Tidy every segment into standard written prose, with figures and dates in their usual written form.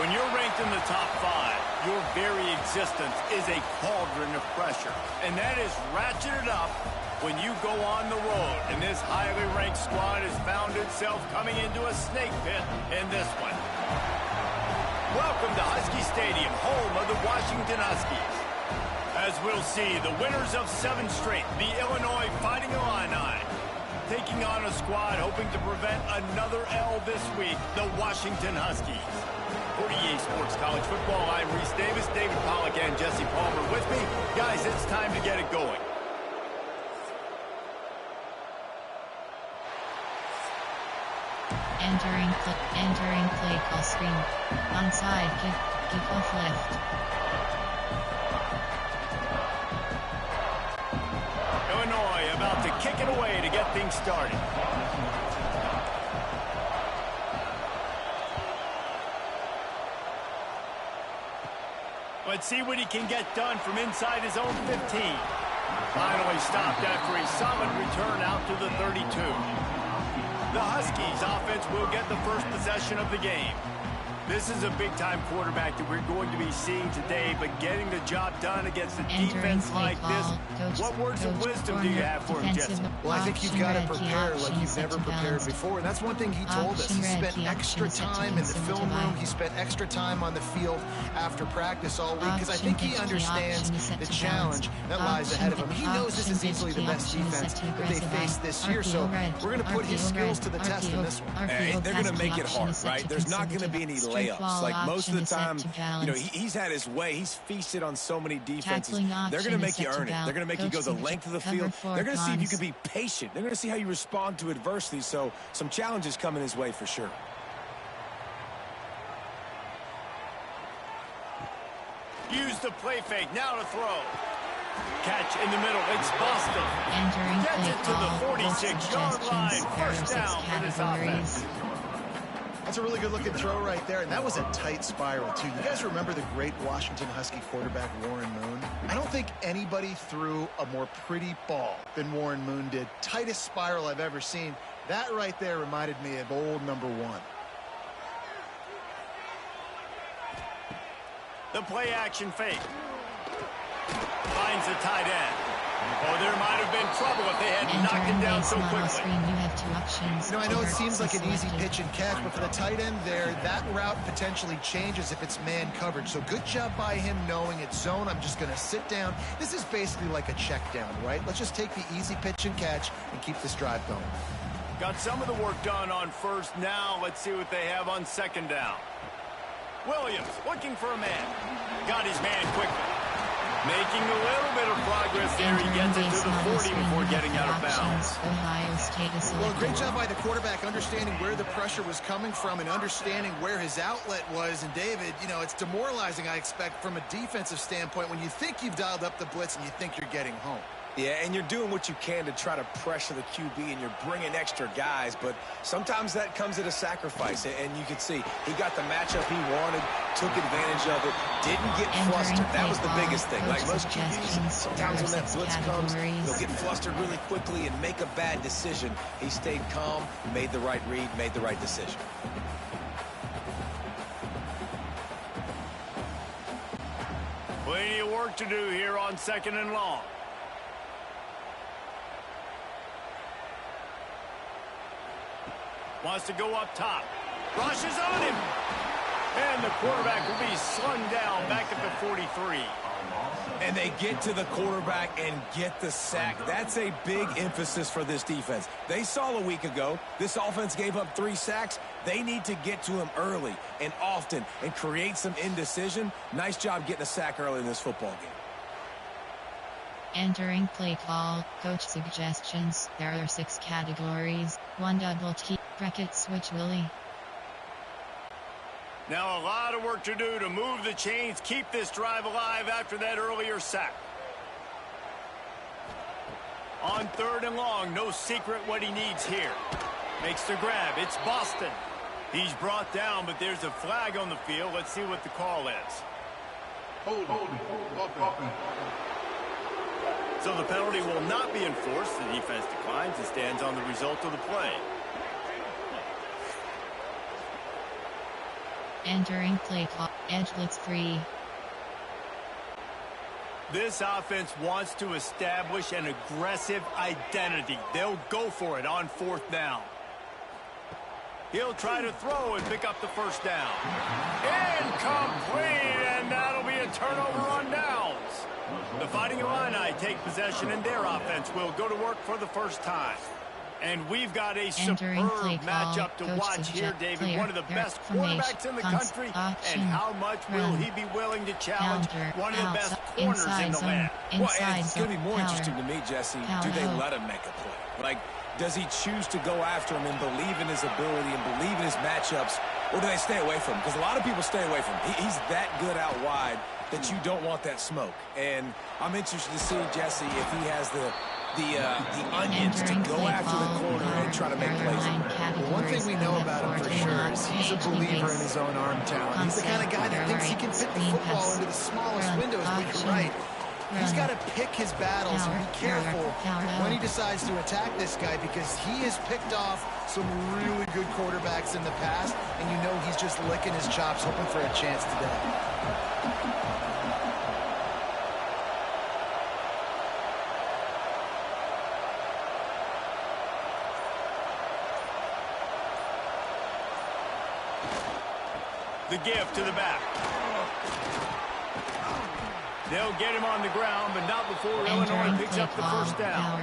When you're ranked in the top 5, your very existence is a cauldron of pressure. And that is ratcheted up when you go on the road. And this highly ranked squad has found itself coming into a snake pit in this one. Welcome to Husky Stadium, home of the Washington Huskies. As we'll see, the winners of 7 straight, the Illinois Fighting Illini, taking on a squad hoping to prevent another L this week, the Washington Huskies. For EA Sports College Football, I'm Reese Davis, David Pollack, and Jesse Palmer with me. Guys, it's time to get it going. Entering play call screen. Onside kick off left. Illinois about to kick it away to get things started. Let's see what he can get done from inside his own 15. Finally stopped after a solid return out to the 32. The Huskies offense will get the first possession of the game. This is a big-time quarterback that we're going to be seeing today, but getting the job done against a defense like this, what words of wisdom do you have for him, Jesse? Well, I think you've got to prepare like you've never prepared before, and that's one thing he told us. He spent extra time in the film room. He spent extra time on the field after practice all week, because I think he understands the challenge that lies ahead of him. He knows this is easily the best defense that they face this year, so we're going to put his skills to the test in this one. They're going to make it hard, right? There's not going to be any layups. Like most of the time, you know, he's had his way. He's feasted on so many defenses. They're going to make you earn it. They're going to make you go the length of the field. They're going to see if you can be patient. They're going to see how you respond to adversity. So some challenges coming his way for sure. Use the play fake. Now to throw. Catch in the middle. It's Boston. Gets it to the 46-yard line. First down for this offense. That's a really good-looking throw right there, and that was a tight spiral, too. You guys remember the great Washington Husky quarterback Warren Moon? I don't think anybody threw a more pretty ball than Warren Moon did. Tightest spiral I've ever seen. That right there reminded me of old number 1. The play-action fake. Finds the tight end. Oh, there might have been trouble if they hadn't knocked him down so quickly. You have 2 options. You know, I know it seems like an easy pitch and catch, but for the tight end there, that route potentially changes if it's man coverage. So good job by him knowing it's zone. I'm just going to sit down. This is basically like a check down, right? Let's just take the easy pitch and catch and keep this drive going. Got some of the work done on first. Now let's see what they have on second down. Williams looking for a man. Got his man quickly. Making a little bit of progress there. He gets it to the 40 before getting out of bounds. Well, great job by the quarterback understanding where the pressure was coming from and understanding where his outlet was. And David, you know, it's demoralizing, I expect, from a defensive standpoint when you think you've dialed up the blitz and you think you're getting home. Yeah, and you're doing what you can to try to pressure the QB, and you're bringing extra guys, but sometimes that comes at a sacrifice, and you can see he got the matchup he wanted, took advantage of it, didn't get flustered. That was the biggest thing. Like most QBs, sometimes when that blitz comes, they'll get flustered really quickly and make a bad decision. He stayed calm, made the right read, made the right decision. Plenty of work to do here on second and long. Wants to go up top. Rushes on him. And the quarterback will be slung down back at the 43. And they get to the quarterback and get the sack. That's a big emphasis for this defense. They saw a week ago, this offense gave up 3 sacks. They need to get to him early and often and create some indecision. Nice job getting a sack early in this football game. Entering play call, coach suggestions. There are 6 categories. 1 double T, bracket switch Willie. Now a lot of work to do to move the chains, keep this drive alive after that earlier sack. On third and long, no secret what he needs here. Makes the grab, it's Boston. He's brought down, but there's a flag on the field. Let's see what the call is. Hold. So the penalty will not be enforced. The defense declines and stands on the result of the play. Entering play clock. Edge blitz 3. This offense wants to establish an aggressive identity. They'll go for it on 4th down. He'll try to throw and pick up the first down. Incomplete, and that'll be a turnover on downs. The Fighting Illini take possession, and their offense will go to work for the first time. And we've got a superb matchup to watch here, David. One of the best quarterbacks in the country. And how much will he be willing to challenge one of the best corners in the land? Well, and it's going to be more interesting to me, Jesse. Do they let him make a play? Like, does he choose to go after him and believe in his ability and believe in his matchups, or do they stay away from him? Because a lot of people stay away from him. He's that good out wide that you don't want that smoke. And I'm interested to see, Jesse, if he has the onions to go after the corner and try to make plays. Well, one thing we know about him for sure is he's a believer in his own arm talent. He's the kind of guy that thinks he can fit the football into the smallest windows, but you're right. He's got to pick his battles and be careful when he decides to attack this guy, because he has picked off some really good quarterbacks in the past, and you know he's just licking his chops hoping for a chance today. The give to the back. They'll get him on the ground, but not before Illinois picks up the first down.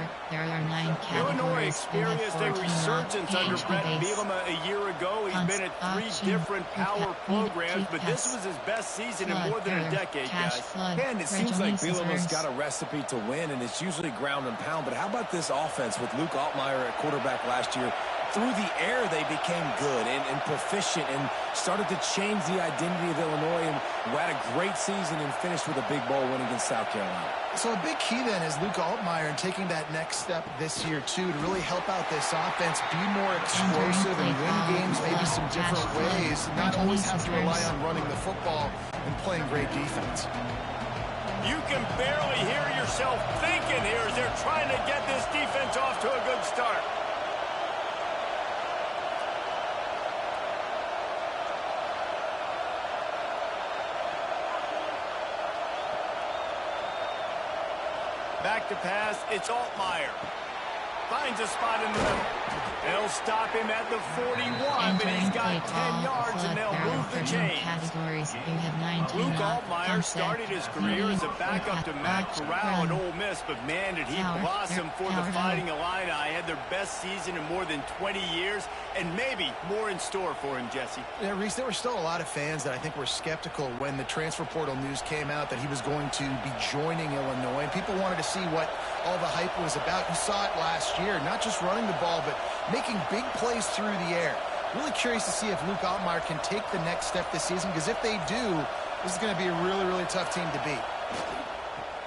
Illinois experienced a resurgence under Brett Bielema a year ago. He's been at 3 different power programs, but this was his best season in more than a decade, guys. And it seems like Bielema's got a recipe to win, and it's usually ground and pound. But how about this offense with Luke Altmaier at quarterback last year? Through the air, they became good and proficient and started to change the identity of Illinois, and had a great season and finished with a big bowl win against South Carolina. So a big key then is Luke Altmaier and taking that next step this year, too, to really help out this offense, be more explosive and win games maybe some different ways, and not always have to rely on running the football and playing great defense. You can barely hear yourself thinking here as they're trying to get this defense off to a good start. Back to pass, it's Altmaier. Finds a spot in the middle. They'll stop him at the 41, but he's got 10 yards, and they'll move the chains. Luke Altmaier started his career as a backup to Matt Corral at Ole Miss, but man, did he blossom for the Fighting Illini. Had their best season in more than 20 years, and maybe more in store for him, Jesse. Yeah, Reese, there were still a lot of fans that I think were skeptical when the transfer portal news came out that he was going to be joining Illinois. And people wanted to see what all the hype was about. You saw it last year, not just running the ball, but making big plays through the air. Really curious to see if Luke Altmaier can take the next step this season, because if they do, this is going to be a really, really tough team to beat.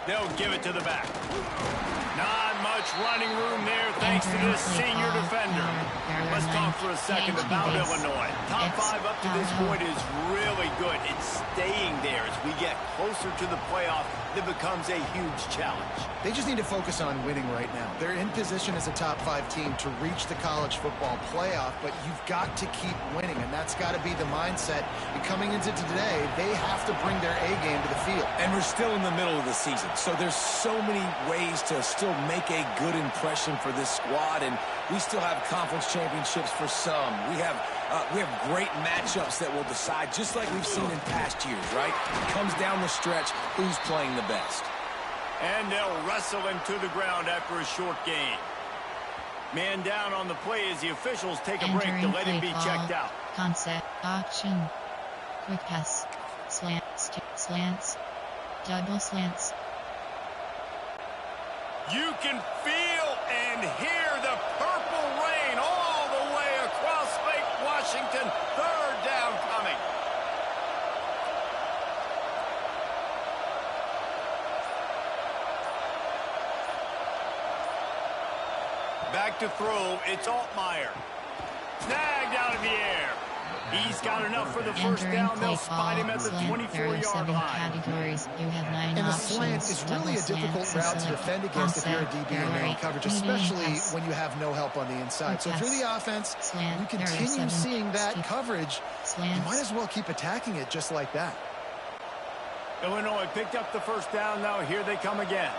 They'll give it to the back. Not much running room there thanks to this senior defender. Let's talk for a second about Illinois. Top 5 up to this point is really good. It's staying there as we get closer to the playoff. That becomes a huge challenge. They just need to focus on winning right now. They're in position as a top 5 team to reach the college football playoff, but you've got to keep winning, and that's got to be the mindset. And coming into today, they have to bring their A game to the field. And we're still in the middle of the season, so there's so many ways to still make a good impression for this squad, and we still have conference championships for some. We have great matchups that will decide, just like we've seen in past years, right? It comes down the stretch, who's playing the best. And they'll wrestle him to the ground after a short gain. Man down on the play as the officials take a break to let him be checked out. Concept, option, quick pass, slants, double slants. You can feel and hear the purple rain all the way across Lake Washington. 3rd down coming. Back to throw, it's Altmaier. Snagged out of the air. He's got enough for the first down. They'll spot him at the 24-yard line. Categories. You have 9 and options. The slant is really a difficult route to defend against if you're a DB in man coverage, especially when you have no help on the inside. So if you're the offense, you continue seeing that coverage, you might as well keep attacking it just like that. Illinois picked up the first down. Now here they come again.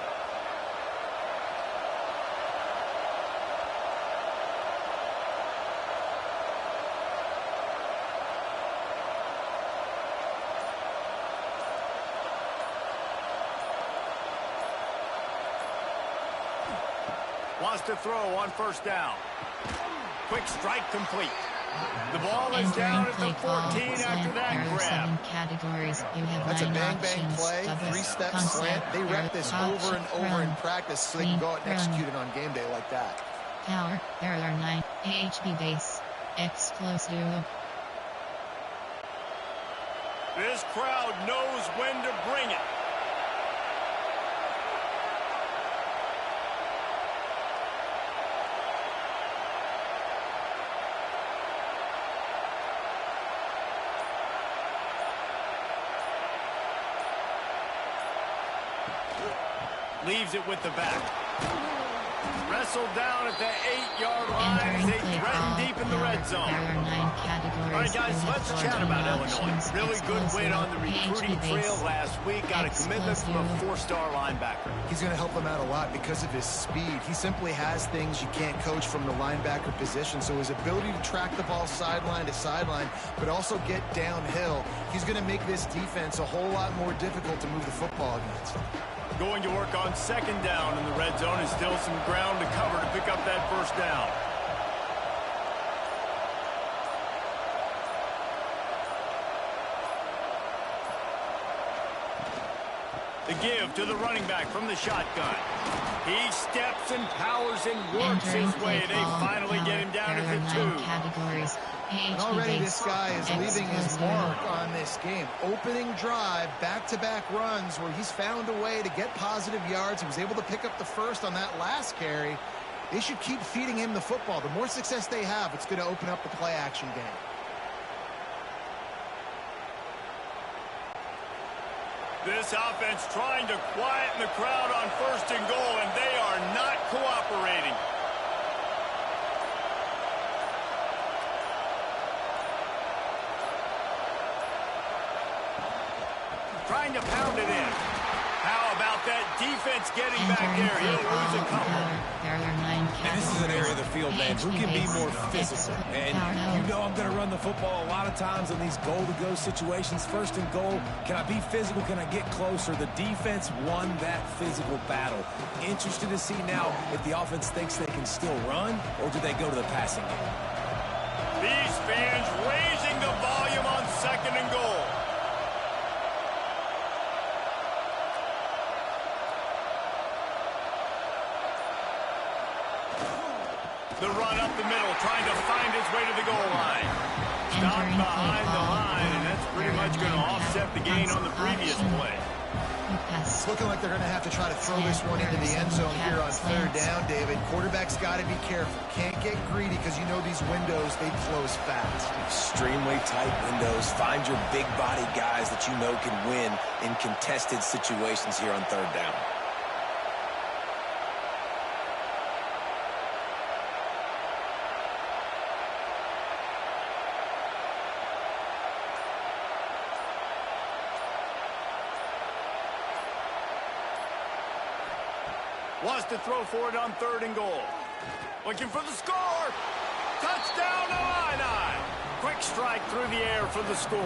Wants to throw on first down. Quick strike complete. The ball is down at the 14 after that grab. Categories. You have That's a 9 bang-bang options. play, three-step slant. They rep this over and over in practice so they can go out and execute it on game day like that. Power. There are 9. AHP base. Explosive. This crowd knows when to bring it. Leaves it with the back. Wrestled down at the 8-yard line. They threaten deep in the red zone. There are 9 categories. All right, guys, let's chat about Illinois. Really good win on the recruiting trail last week. Got a commitment from a 4-star linebacker. He's going to help them out a lot because of his speed. He simply has things you can't coach from the linebacker position. So his ability to track the ball sideline to sideline, but also get downhill, he's going to make this defense a whole lot more difficult to move the football against. Going to work on second down in the red zone, and still some ground to cover to pick up that first down. The give to the running back from the shotgun. He steps and powers and works his way. They finally get him down at the 2. Categories. And already this guy is leaving his mark on this game. Opening drive, back-to-back runs where he's found a way to get positive yards. He was able to pick up the first on that last carry. They should keep feeding him the football. The more success they have, it's going to open up the play-action game. This offense trying to quieten the crowd on first and goal, and they are not cooperating. Trying to pound it in. How about that defense getting back there? He'll lose a couple. And this is an area of the field, man, who can be more physical. And you know I'm going to run the football a lot of times in these goal-to-go situations. First and goal, can I be physical? Can I get closer? The defense won that physical battle. Interested to see now if the offense thinks they can still run, or do they go to the passing game? These fans raising the volume on second and goal. The run up the middle, trying to find his way to the goal line. Stopped behind the line, and that's pretty much going to offset the gain on the previous play. It's looking like they're going to have to try to throw this one into the end zone here on third down, David. Quarterback's got to be careful. Can't get greedy because you know these windows, they close fast. Extremely tight windows. Find your big body guys that you know can win in contested situations here on third down. Wants to throw for it on third and goal. Looking for the score. Touchdown, Illini. Quick strike through the air for the score.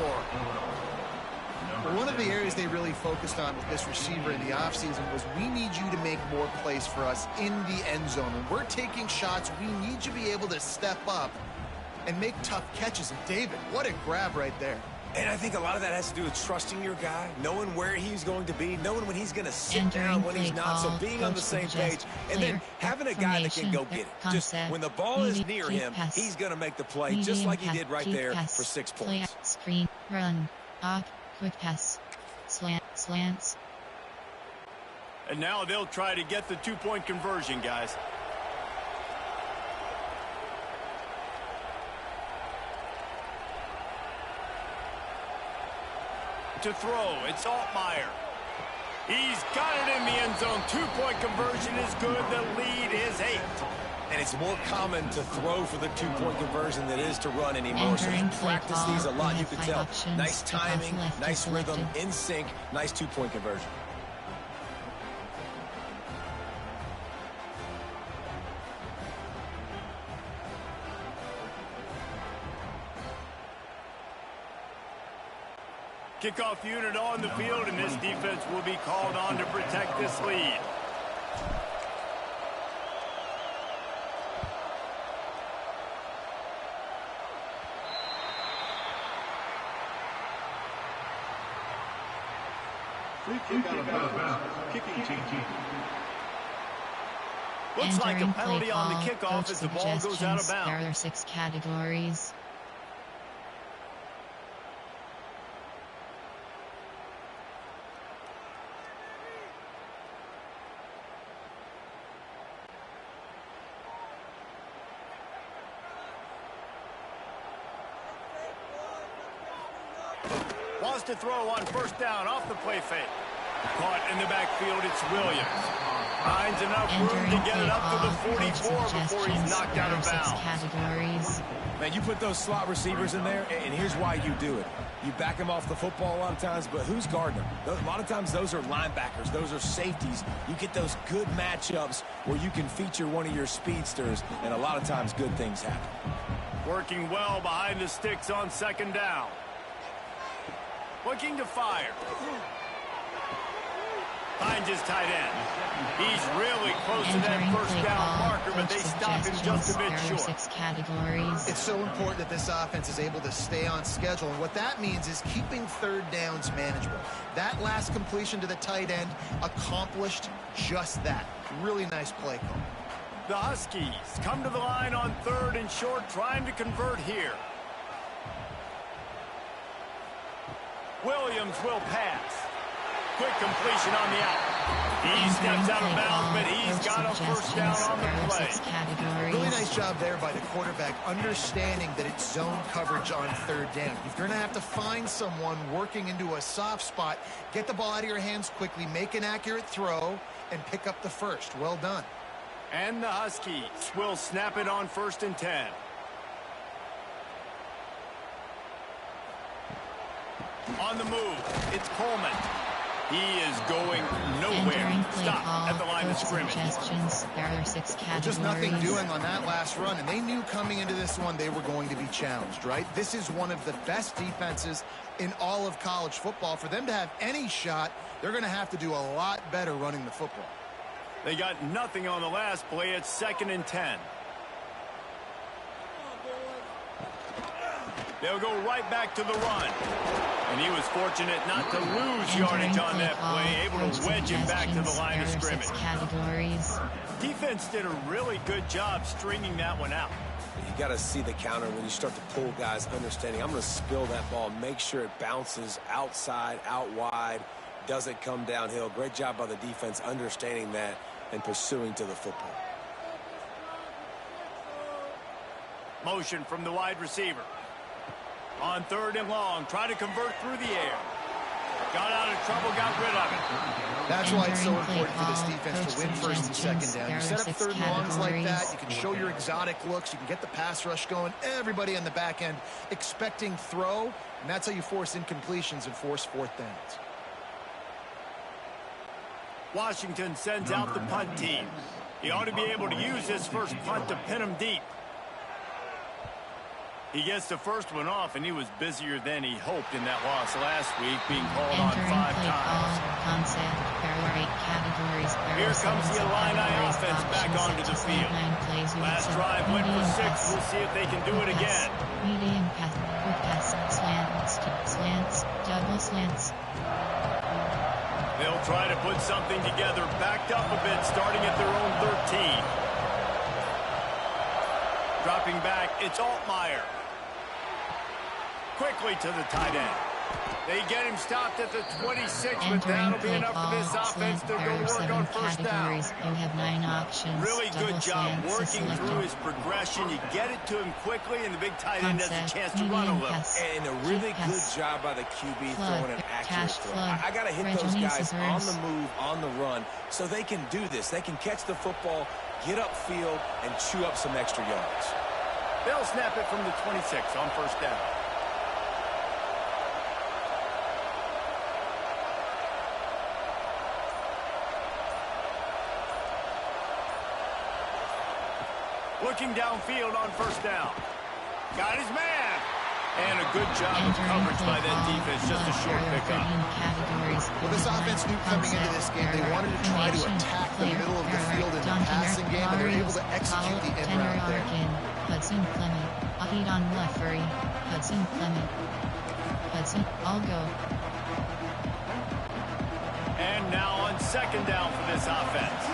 One of the areas they really focused on with this receiver in the offseason was we need you to make more plays for us in the end zone. When we're taking shots, we need you to be able to step up and make tough catches. And David, what a grab right there. And I think a lot of that has to do with trusting your guy, knowing where he's going to be, knowing when he's going to sit down, when he's not, so being on the same page, and then having a guy that can go get it. Just when the ball is near him, he's going to make the play, just like he did right there for 6 points. Screen, run, op, quick pass, slants. And now they'll try to get the 2-point conversion, guys. to throw. It's Altmaier. He's got it in the end zone. Two-point conversion is good. The lead is 8. And it's more common to throw for the two-point conversion than it is to run anymore. So you practice these a lot, you can tell. Nice timing, nice rhythm, in sync, nice two-point conversion. Kickoff unit on the field, and this defense will be called on to protect this lead. Looks like a penalty on the kickoff as the ball goes out of bounds. There are 6 categories. Wants to throw on first down off the play fake. Caught in the backfield, it's Williams. Finds enough room to get it up to the 44 before he's knocked out of bounds. Categories. Man, you put those slot receivers in there, and here's why you do it. You back them off the football a lot of times, but who's guarding them? A lot of times those are linebackers. Those are safeties. You get those good matchups where you can feature one of your speedsters, and a lot of times good things happen. Working well behind the sticks on second down. Looking to fire. Finds his tight end. He's really close to that first down marker, but they stop him just a bit short. 6 categories. It's so important that this offense is able to stay on schedule, and what that means is keeping third downs manageable. That last completion to the tight end accomplished just that. Really nice play call. The Huskies come to the line on 3rd and short, trying to convert here. Williams will pass. Quick completion on the out. He steps out of bounds, but he's got a first down on the play. Really nice job there by the quarterback, understanding that it's zone coverage on 3rd down. If you're going to have to find someone working into a soft spot, get the ball out of your hands quickly, make an accurate throw, and pick up the first. Well done. And the Huskies will snap it on 1st and 10. On the move, it's Coleman. He is going nowhere. Stop at the line of scrimmage. There are 6 categories. Just nothing doing on that last run, and they knew coming into this one they were going to be challenged, right? This is one of the best defenses in all of college football. For them to have any shot, they're going to have to do a lot better running the football. They got nothing on the last play. It's 2nd and 10. They'll go right back to the run. And he was fortunate not to lose yardage on that play, able to wedge him back to the line of scrimmage. Categories. Defense did a really good job stringing that one out. You got to see the counter when you start to pull guys, understanding I'm going to spill that ball, make sure it bounces outside, out wide, doesn't come downhill. Great job by the defense understanding that and pursuing to the football. Motion from the wide receiver. On 3rd and long, try to convert through the air. Got out of trouble, got rid of it. That's why it's so important for this defense to win 1st and 2nd down. You set up 3rd and longs like that, you can show your exotic looks, you can get the pass rush going, everybody on the back end expecting throw, and that's how you force incompletions and force 4th downs. Washington sends out the punt team. He ought to be able to use this first punt to pin him deep. He gets the first one off, and he was busier than he hoped in that loss last week, being called on 5 times. Here comes the Illini offense back onto the field. Last drive went for 6. We'll see if they can do it again. Medium pass, quick pass, slants, double slants. They'll try to put something together, backed up a bit, starting at their own 13. Dropping back, it's Altmaier. Quickly to the tight end. They get him stopped at the 26, but that'll be enough for this offense to go to work on first down. You have 9 options. Really good job working through his progression. You get it to him quickly, and the big tight end has a chance to run a little. And a really good job by the QB throwing an accurate throw. I got to hit those guys on the move, on the run, so they can do this. They can catch the football, get upfield, and chew up some extra yards. They'll snap it from the 26 on first down. Looking downfield on first down. Got his man. And a good job of coverage by that defense. Just a short pickup. Well, this offense knew coming into this game they wanted to try to attack the middle of the field in the passing game, and they were able to execute the end route there. Hudson Clement. Ahidon Leffery. Hudson Clement. Hudson, I'll go. And now on second down for this offense.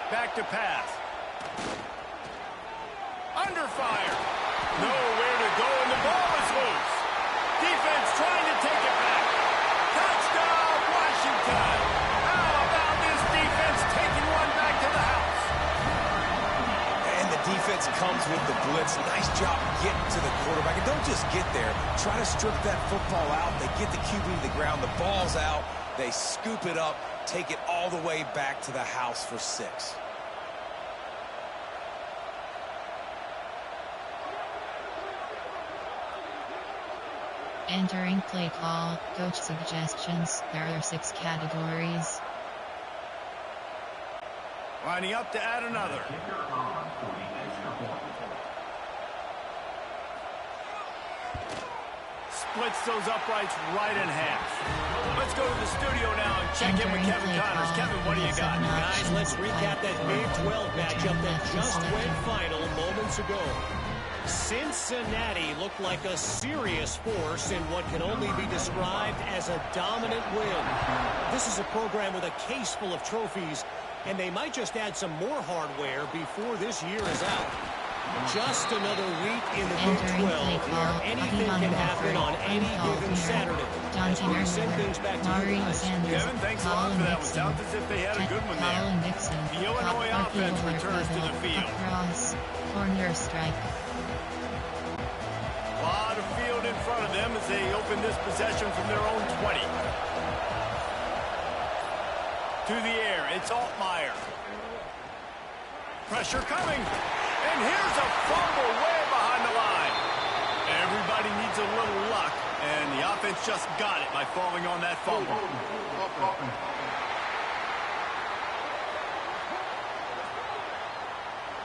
Back to pass. Under fire. Nowhere to go, and the ball is loose. Defense trying to take it back. Touchdown, Washington. How about this defense taking one back to the house? And the defense comes with the blitz. Nice job getting to the quarterback. And don't just get there. Try to strip that football out. They get the QB to the ground. The ball's out. They scoop it up, take it all the way back to the house for 6. Entering play call, coach suggestions. There are 6 categories. Lining up to add another. Splits those uprights right in half. Let's go to the studio now and check in with Kevin Connors. Kevin, what do you got? Guys, let's recap that Big 12 matchup that just went final moments ago. Cincinnati looked like a serious force in what can only be described as a dominant win. This is a program with a case full of trophies, and they might just add some more hardware before this year is out. Just another week in the Big 12 where anything can happen on any given Saturday. As we send things back to you guys. Kevin, thanks a lot for that. It sounds as if they had a good one there. The Illinois offense returns to the field. Corner strike. A lot of field in front of them as they open this possession from their own 20. To the air, it's Altmaier. Pressure coming. And here's a fumble way behind the line. Everybody needs a little luck, and the offense just got it by falling on that fumble.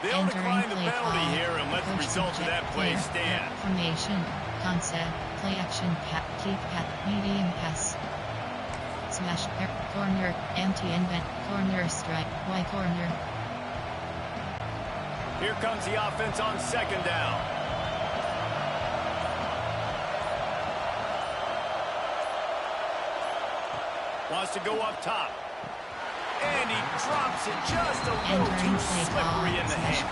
They'll decline the penalty here and let the result of that play stand. Formation, concept, play action, keep pat, medium pass. Smash, corner, empty invent, corner strike, Y corner. Here comes the offense on second down. Wants to go up top. And he drops it just a little too slippery in the hand.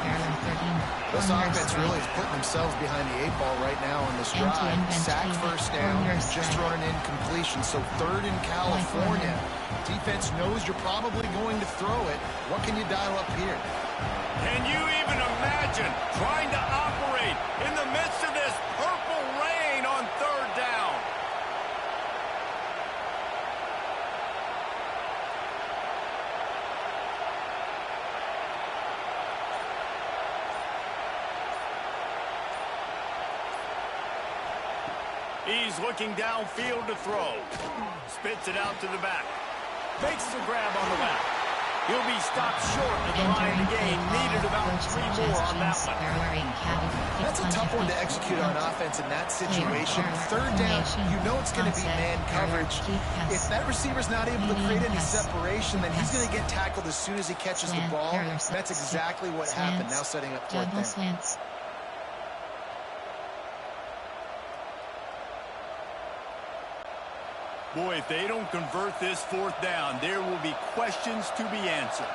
This offense really is putting themselves behind the 8 ball right now on this drive. Sacked first down, just thrown an incompletion. So 3rd in California. Defense knows you're probably going to throw it. What can you dial up here? Can you even imagine trying to operate in the midst of this purple rain on 3rd down? He's looking downfield to throw. Spits it out to the back. Makes the grab on the back. He'll be stopped short at the line of the game. Needed about 3 more on that one. That's a tough one to execute on offense in that situation. 3rd down, you know it's going to be man coverage. If that receiver's not able to create any separation, then he's going to get tackled as soon as he catches the ball. That's exactly what happened. Now setting up 4th down. Boy, if they don't convert this fourth down, there will be questions to be answered.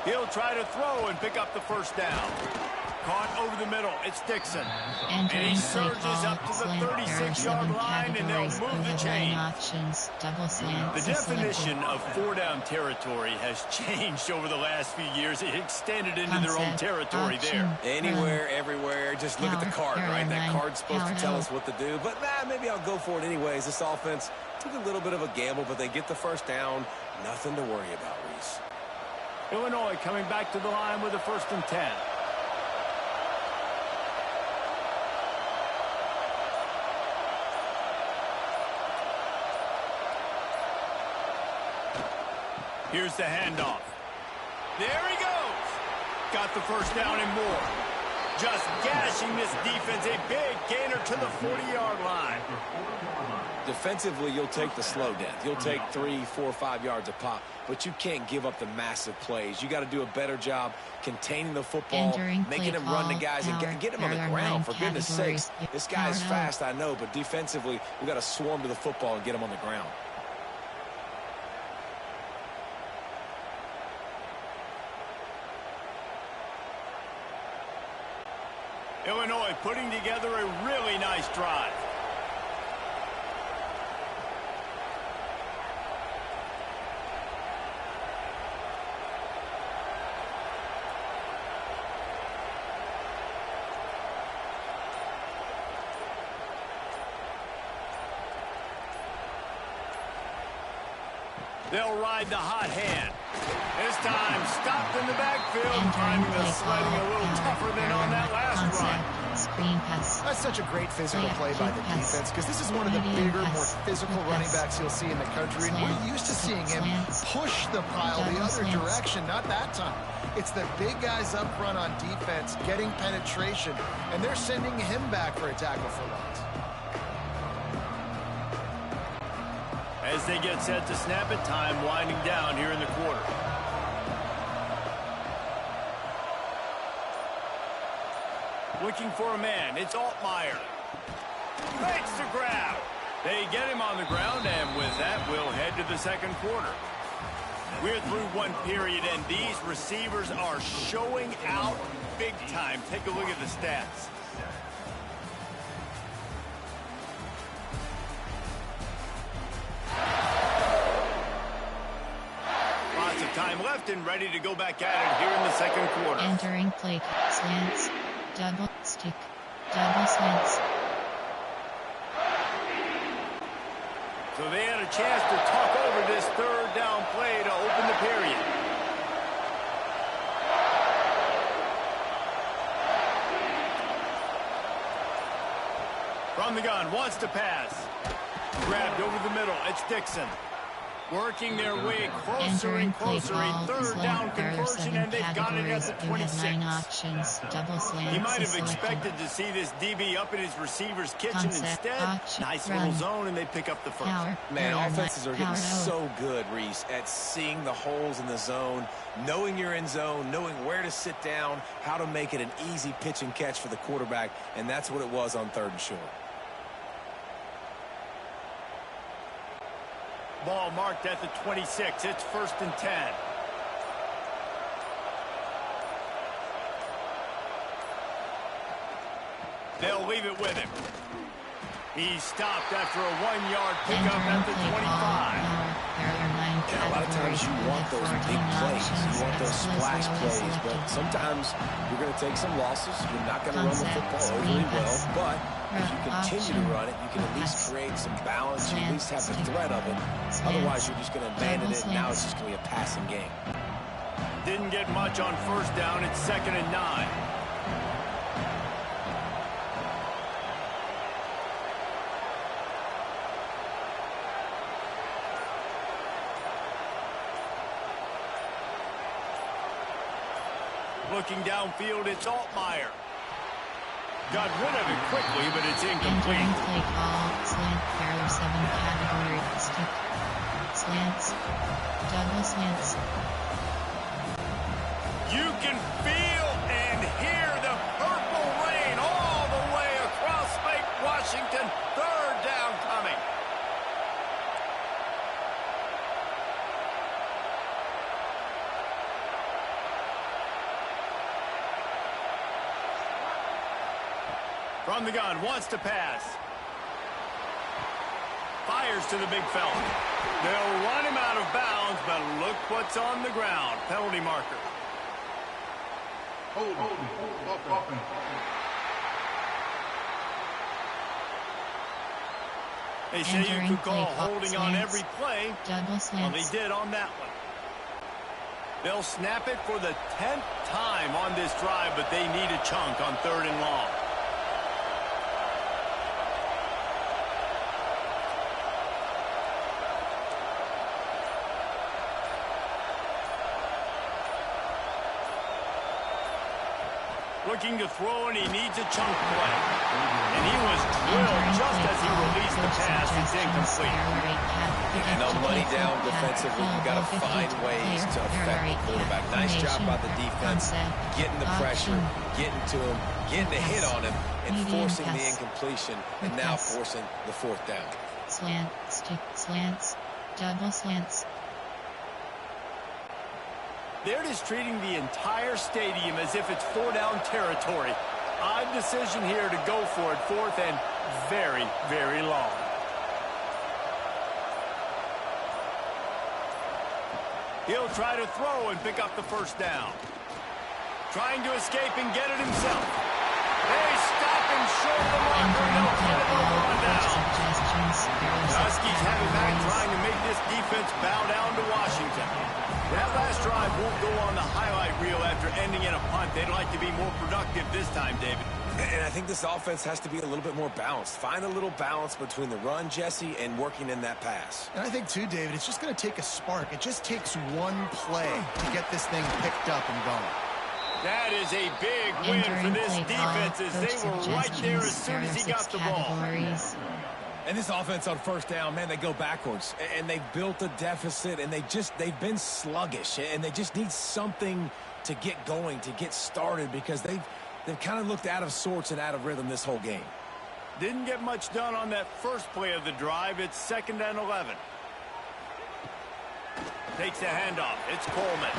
He'll try to throw and pick up the first down. Caught over the middle. It's Dixon. And he surges up to the 36-yard line, and they'll move the chain. The definition of four-down territory has changed over the last few years. It extended into their own territory there. Anywhere, everywhere. Just look at the card, right? That card's supposed to tell us what to do. But, maybe I'll go for it anyways. This offense took a little bit of a gamble, but they get the first down. Nothing to worry about, Reese. Illinois coming back to the line with a 1st and 10. Here's the handoff. There he goes. Got the first down and more. Just gashing this defense. A big gainer to the 40-yard line. Defensively, you'll take the slow death. You'll take 3, 4, 5 yards a pop, but you can't give up the massive plays. You got to do a better job containing the football, making them run the guys, and get them on the ground. For goodness sakes, this guy is fast, I know, but defensively, we got to swarm to the football and get him on the ground. Illinois putting together a really nice drive. They'll ride the hot hand. This time stopped in the backfield, finding the sledding a little tougher than on that last run. Screen pass. That's such a great physical play by the defense, because this is one of the bigger, more physical running backs you'll see in the country, and we're used to seeing him push the pile the other direction. Not that time. It's the big guys up front on defense getting penetration, and they're sending him back for a tackle for loss. As they get set to snap it, time winding down here in the quarter. Looking for a man. It's Altmaier. Makes the grab. They get him on the ground, and with that, we'll head to the second quarter. We're through one period, and these receivers are showing out big time. Take a look at the stats. Lots of time left and ready to go back at it here in the second quarter. Entering play. Slants. Double stick. Double slants. So they had a chance to talk over this third down play to open the period. From the gun, wants to pass. Grabbed over the middle. It's Dixon. Working their way closer and closer. A third down conversion, and they've got it at the 26. He might have expected to see this DB up in his receiver's kitchen instead. Nice little zone, and they pick up the first. Man, offenses are getting so good, Reese, at seeing the holes in the zone, knowing you're in zone, knowing where to sit down, how to make it an easy pitch and catch for the quarterback, and that's what it was on 3rd and short. Ball marked at the 26. It's 1st and 10. They'll leave it with him. He stopped after a 1-yard pickup at the 25. Yeah, a lot of times you want those big plays. You want those splash plays, but sometimes you're going to take some losses. You're not going to run the football overly well, but if you continue to run it, you can at least create some balance. You at least have the threat of it. Otherwise, you're just going to abandon it, and now it's just going to be a passing game. Didn't get much on 1st down. It's 2nd and 9. Looking downfield, it's Altmaier. Got rid of it quickly, but it's incomplete. Entering play call, slant, barrier 7 category, stick, slants, double slants. You can feel From the gun, wants to pass. Fires to the big fella. They'll run him out of bounds, but look what's on the ground. Penalty marker. They say you could call holding on every play. Well, they did on that one. They'll snap it for the 10th time on this drive, but they need a chunk on 3rd and long. Looking to throw, and he needs a chunk play. And he was drilled just as he released the pass. It's incomplete. And on money down defensively, you got to find ways to affect the quarterback. Nice job by the defense, getting the pressure, getting to him, getting a hit on him, and forcing the incompletion, and now forcing the 4th down. Slant, stick, slants, double slants. They're just treating the entire stadium as if it's 4-down territory. Odd decision here to go for it, 4th and very, very long. He'll try to throw and pick up the 1st down. Trying to escape and get it himself. They stop him short of the marker, and they'll put it over on down. The Huskies have it back, trying to make this defense bow down to Washington. That last drive won't go on the highlight reel after ending in a punt. They'd like to be more productive this time, David. And I think this offense has to be a little bit more balanced. Find a little balance between the run, Jesse, and working in that pass. And I think, too, David, it's just going to take a spark. It just takes one play to get this thing picked up and going. That is a big win for this defense as they were right there as soon as he got the ball. And this offense on 1st down, man, they go backwards. And they've built a deficit, and they've been sluggish. And they just need something to get going, to get started, because they've kind of looked out of sorts and out of rhythm this whole game. Didn't get much done on that first play of the drive. It's 2nd and 11. Takes the handoff. It's Coleman.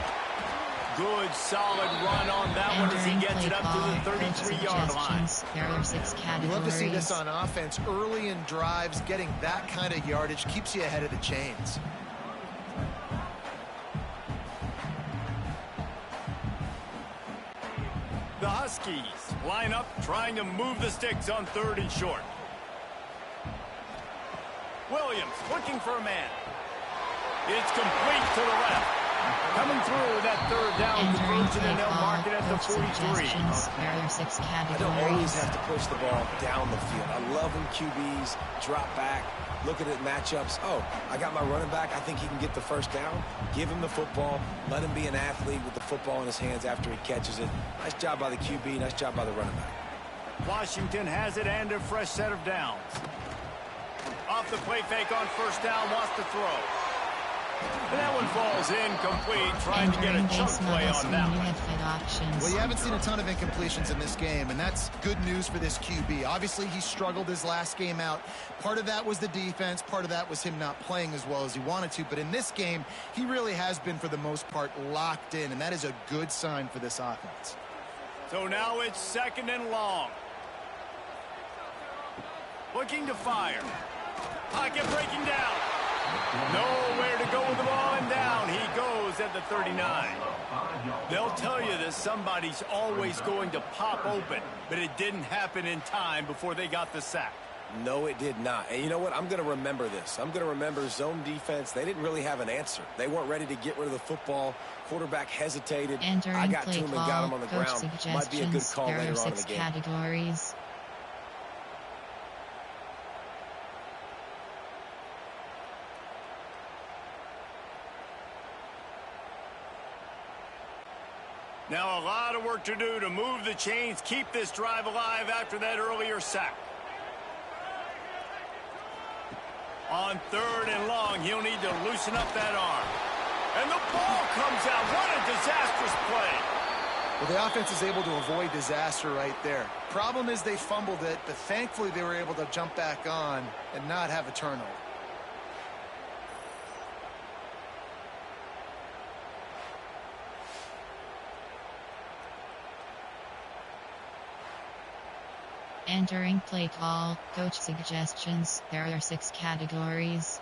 Good, solid run on that one as he gets it up to the 33-yard line. You love to see this on offense. Early in drives, getting that kind of yardage keeps you ahead of the chains. The Huskies line up, trying to move the sticks on 3rd and short. Williams looking for a man. It's complete to the left. Coming through that 3rd down conversion, and they'll mark it at the 43. I don't always have to push the ball down the field. I love when QBs drop back, look at it matchups. Oh, I got my running back. I think he can get the 1st down. Give him the football. Let him be an athlete with the football in his hands after he catches it. Nice job by the QB. Nice job by the running back. Washington has it and a fresh set of downs. Off the play fake on 1st down, wants to throw. And that one falls incomplete, trying to get a chunk play on that one. Well, you haven't seen a ton of incompletions in this game, and that's good news for this QB. Obviously, he struggled his last game out. Part of that was the defense. Part of that was him not playing as well as he wanted to. But in this game, he really has been, for the most part, locked in, and that is a good sign for this offense. So now it's 2nd and long. Looking to fire. Pocket breaking down. Nowhere to go with the ball, and down he goes at the 39. They'll tell you that somebody's always going to pop open, but it didn't happen in time before they got the sack. No, it did not. And you know what? I'm going to remember this. I'm going to remember zone defense. They didn't really have an answer. They weren't ready to get rid of the football. Quarterback hesitated. I got to him and got him on the ground. Might be a good call later on in the game. Categories. Now a lot of work to do to move the chains, keep this drive alive after that earlier sack. On 3rd and long, he'll need to loosen up that arm. And the ball comes out. What a disastrous play. Well, the offense is able to avoid disaster right there. Problem is they fumbled it, but thankfully they were able to jump back on and not have a turnover. Entering play call, coach suggestions. There are 6 categories.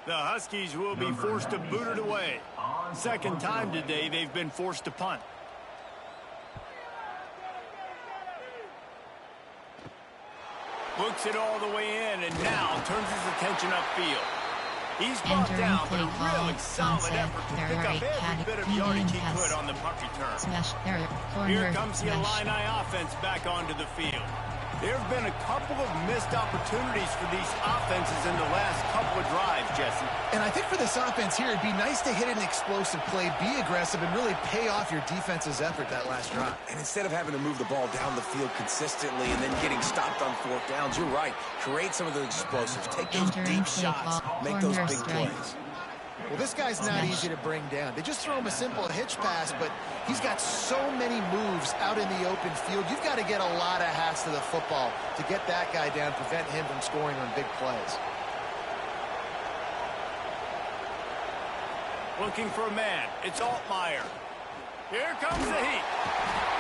The Huskies will be forced to boot it away. Second time today they've been forced to punt. Looks it all the way in and now turns his attention upfield. He's brought down, but a really solid effort to pick up every bit of yardage he could on the punt return. Here comes the Illini offense back onto the field. There have been a couple of missed opportunities for these offenses in the last couple of drives, Jesse. And I think for this offense here, it'd be nice to hit an explosive play, be aggressive, and really pay off your defense's effort that last drive. And instead of having to move the ball down the field consistently and then getting stopped on 4th downs, you're right. Create some of those explosives. Take those deep shots. Make those big plays. Well, this guy's not easy to bring down. They just throw him a simple hitch pass, but he's got so many moves out in the open field. You've got to get a lot of hats to the football to get that guy down, prevent him from scoring on big plays. Looking for a man. It's Altmaier. Here comes the heat.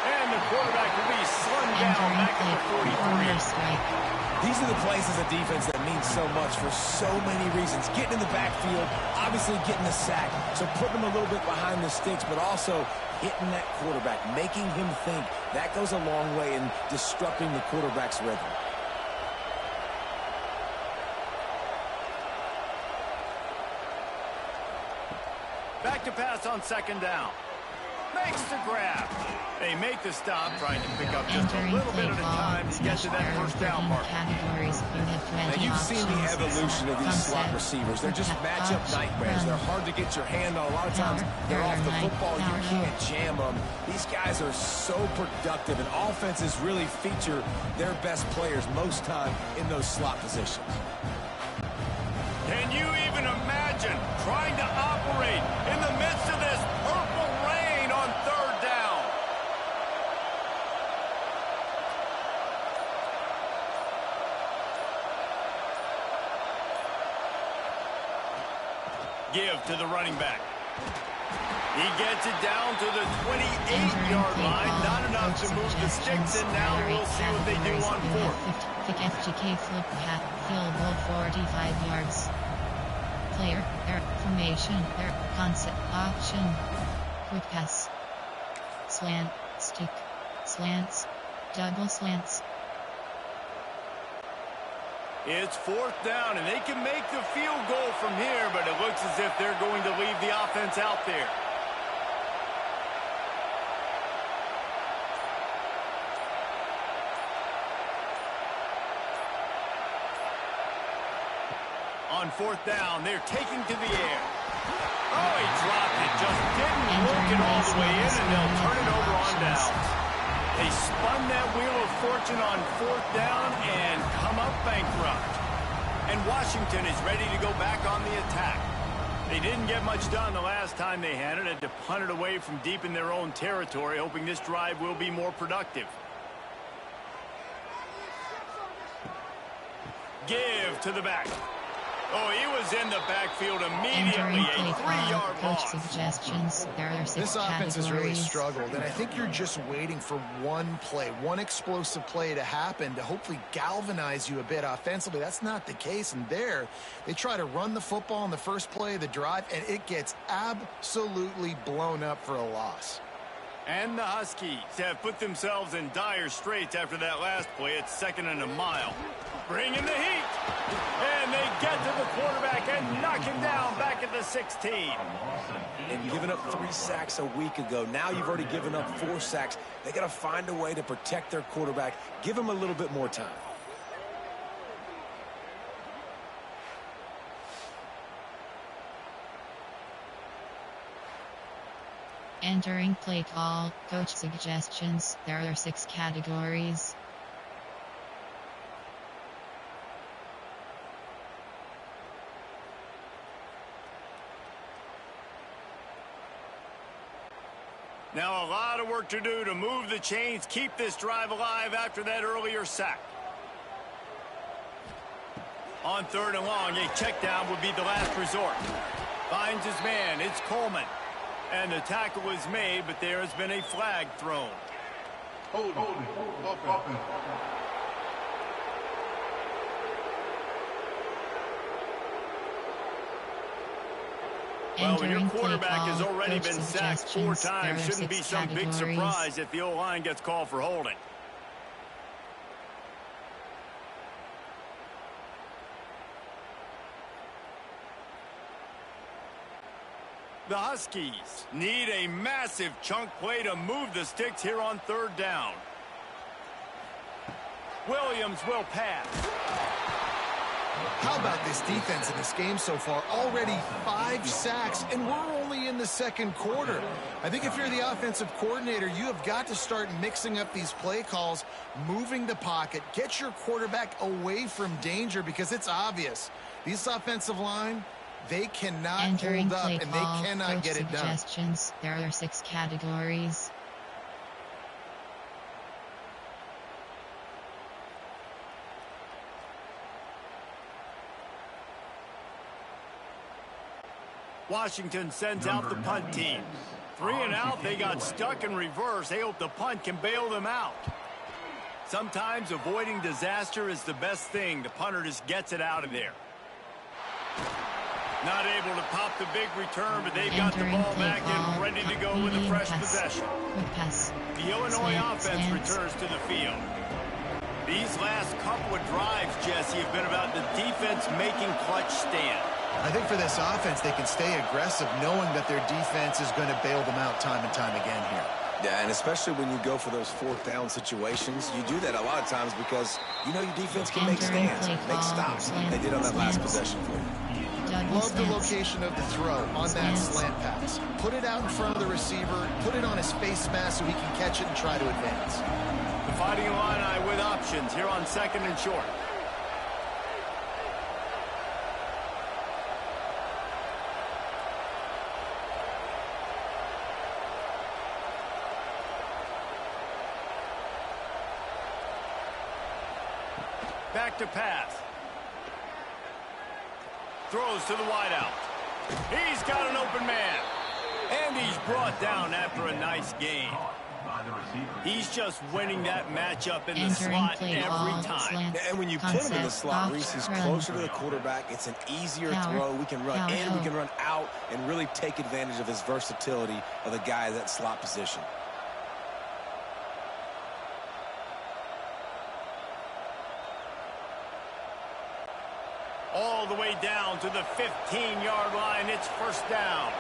And the quarterback will be slung down back at the 43. These are the plays as a defense that mean so much for so many reasons. Getting in the backfield, obviously getting the sack, so putting him a little bit behind the sticks, but also hitting that quarterback, making him think. That goes a long way in disrupting the quarterback's rhythm. Back to pass on 2nd down. Makes the grab. They make the stop, trying to pick up just a little bit at a time to get to that 1st down mark. And you've seen the evolution of these slot receivers. They're just matchup nightmares. They're hard to get your hand on. A lot of times they're off the football. You can't jam them. These guys are so productive, and offenses really feature their best players most time in those slot positions. Can you even imagine trying to operate in the midst of this purple rain on 3rd down? Give to the running back. He gets it down to the 28-yard line. Not enough to move the sticks, and now we'll see what they do on 4th. Kick FGK flip hat, field goal 45 yards. Player, formation, concept, option, quick pass, slant, stick, slants, double slants. It's 4th down, and they can make the field goal from here, but it looks as if they're going to leave the offense out there. On 4th down, they're taking to the air. Oh, he dropped it. Just didn't work it all the way in, and they'll turn it over on downs. They spun that wheel of fortune on 4th down and come up bankrupt. And Washington is ready to go back on the attack. They didn't get much done the last time they had it. Had to punt it away from deep in their own territory, hoping this drive will be more productive. Give to the back. Oh, he was in the backfield immediately. A 3-yard loss. Suggestions. There are 6 This offense has really struggled, and I think you're just waiting for one play, one explosive play to happen to hopefully galvanize you a bit offensively. That's not the case, and there they try to run the football in the first play of the drive, and it gets absolutely blown up for a loss. And the Huskies have put themselves in dire straits after that last play. It's 2nd and a mile. Bring in the heat. And they get to the quarterback and knock him down back at the 16. And giving up 3 sacks a week ago. Now you've already given up 4 sacks. They got to find a way to protect their quarterback. Give him a little bit more time. Entering play call, coach suggestions. There are 6 categories. Now a lot of work to do to move the chains, keep this drive alive after that earlier sack. On 3rd and long, a check down would be the last resort. Finds his man. It's Coleman. And the tackle was made, but there has been a flag thrown. Hold it. Well, when your quarterback has already been sacked 4 times, shouldn't be some big surprise if the O-line gets called for holding. The Huskies need a massive chunk play to move the sticks here on 3rd down. Williams will pass. How about this defense in this game so far? Already 5 sacks, and we're only in the 2nd quarter. I think if you're the offensive coordinator, you have got to start mixing up these play calls, moving the pocket, get your quarterback away from danger, because it's obvious. These offensive line, they cannot hold up, and they cannot get it done. There are 6 categories. Washington sends out the punt team. 3 and out, they got stuck in reverse. They hope the punt can bail them out. Sometimes avoiding disaster is the best thing. The punter just gets it out of there. Not able to pop the big return, but they've got the ball back and ready to go with a fresh possession. The Illinois offense returns to the field. These last couple of drives, Jesse, have been about the defense making clutch stand. I think for this offense, they can stay aggressive knowing that their defense is going to bail them out time and time again here. Yeah, and especially when you go for those 4th down situations, you do that a lot of times because you know your defense can make stands, make stops. They did on that last possession for you. Love the location of the throw on that slant pass. Put it out in front of the receiver, put it on his face mask so he can catch it and try to advance. The Fighting Illini with options here on 2nd and short. Back to pass. Throws to the wideout. He's got an open man. And he's brought down after a nice gain. He's just winning that matchup in the slot every time. And when you put him in the slot, Reese, he's closer to the quarterback. It's an easier throw. We can run in, we can run out, and really take advantage of his versatility of the guy in that slot position. All the way down to the 15-yard line. It's 1st down.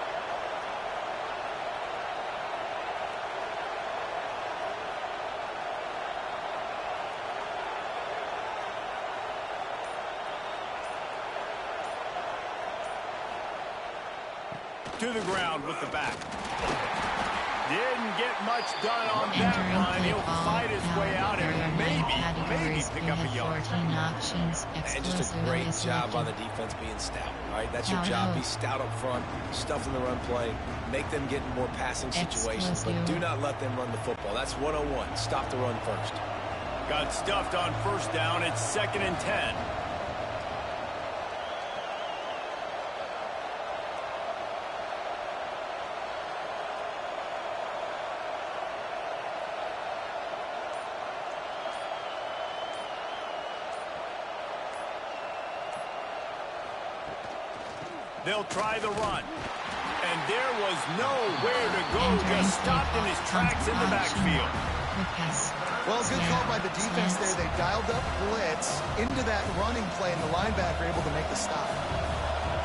To the ground with the back. Didn't get much done on that line. He'll fight his way out and maybe pick up a yard. And just a great job by the defense being stout. All right, that's your job. Be stout up front, stuff in the run play, make them get in more passing situations, but do not let them run the football. That's 101. Stop the run first. Got stuffed on 1st down. It's 2nd and 10. They'll try the run. And there was nowhere to go. Just stopped in his tracks in the backfield. Well, good call by the defense there. They dialed up blitz into that running play, and the linebacker able to make the stop.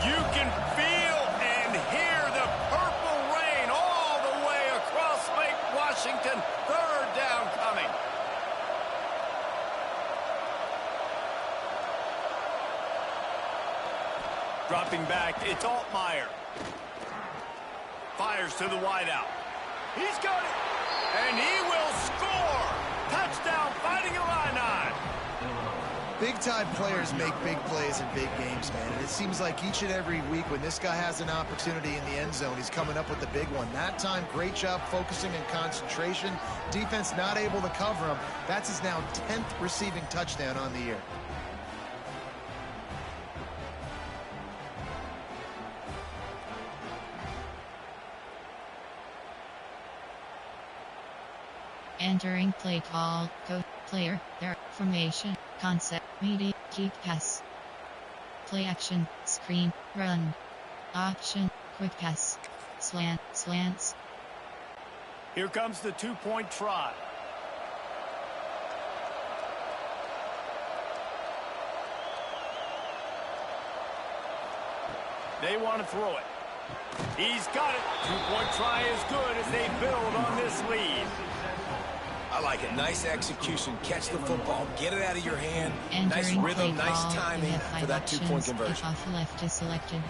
You can feel and hear the purple rain all the way across Lake Washington. 3rd down coming. Dropping back, it's Altmaier. Fires to the wideout. He's got it. And he will score. Touchdown, Fighting Illini. Big-time players make big plays in big games, man. And it seems like each and every week when this guy has an opportunity in the end zone, he's coming up with the big one. That time, great job focusing and concentration. Defense not able to cover him. That's his now 10th receiving touchdown on the year. Entering play call, coach, player, their formation, concept, media, keep pass. Play action, screen, run. Option, quick pass. Slants. Here comes the 2-point try. They want to throw it. He's got it. 2-point try is good as they build on this lead. I like it. Nice execution. Catch the football. Get it out of your hand. Nice Entering rhythm. play Nice call, timing for that 2-point conversion. Kick off left is selected.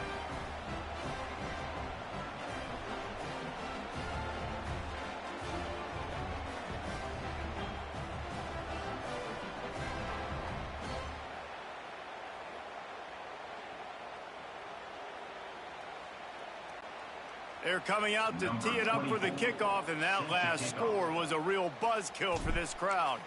They're coming out to tee it up for the kickoff, and that last score was a real buzzkill for this crowd.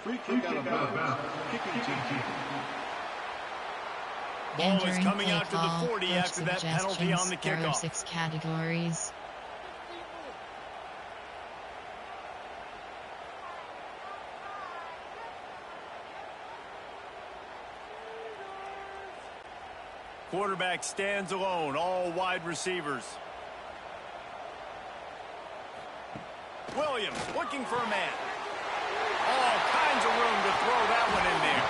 Free kick out of bounds. Kicking team. Ball is coming out to the 40 after that penalty on the There are kickoff. 6 categories. Quarterback stands alone, all wide receivers. Williams looking for a man. All kinds of room to throw that one in there.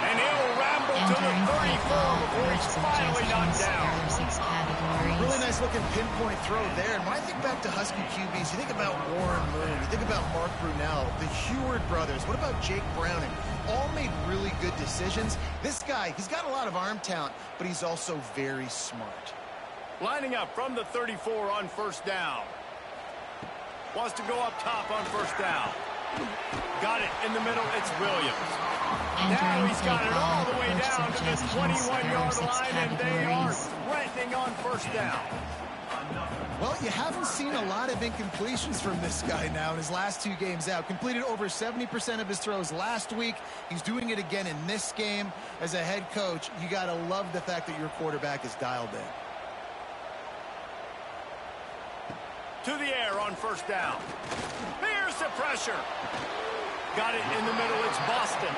And he'll ramble to the 34 before he's finally knocked down. There are 6 categories. Really nice looking pinpoint throw there. And when I think back to Husky QBs, you think about Warren Moon, you think about Mark Brunell, the Heward brothers. What about Jake Browning? All made really good decisions. This guy, he's got a lot of arm talent, but he's also very smart. Lining up from the 34 on first down. Wants to go up top on first down. Got it in the middle. It's Williams. Now he's got it all the way down to the 21-yard line, and they are threatening on first down. Well, you haven't seen a lot of incompletions from this guy now in his last 2 games out. Completed over 70% of his throws last week. He's doing it again in this game. As a head coach, you got to love the fact that your quarterback is dialed in. To the air on first down. Here's the pressure. Got it in the middle. It's Boston.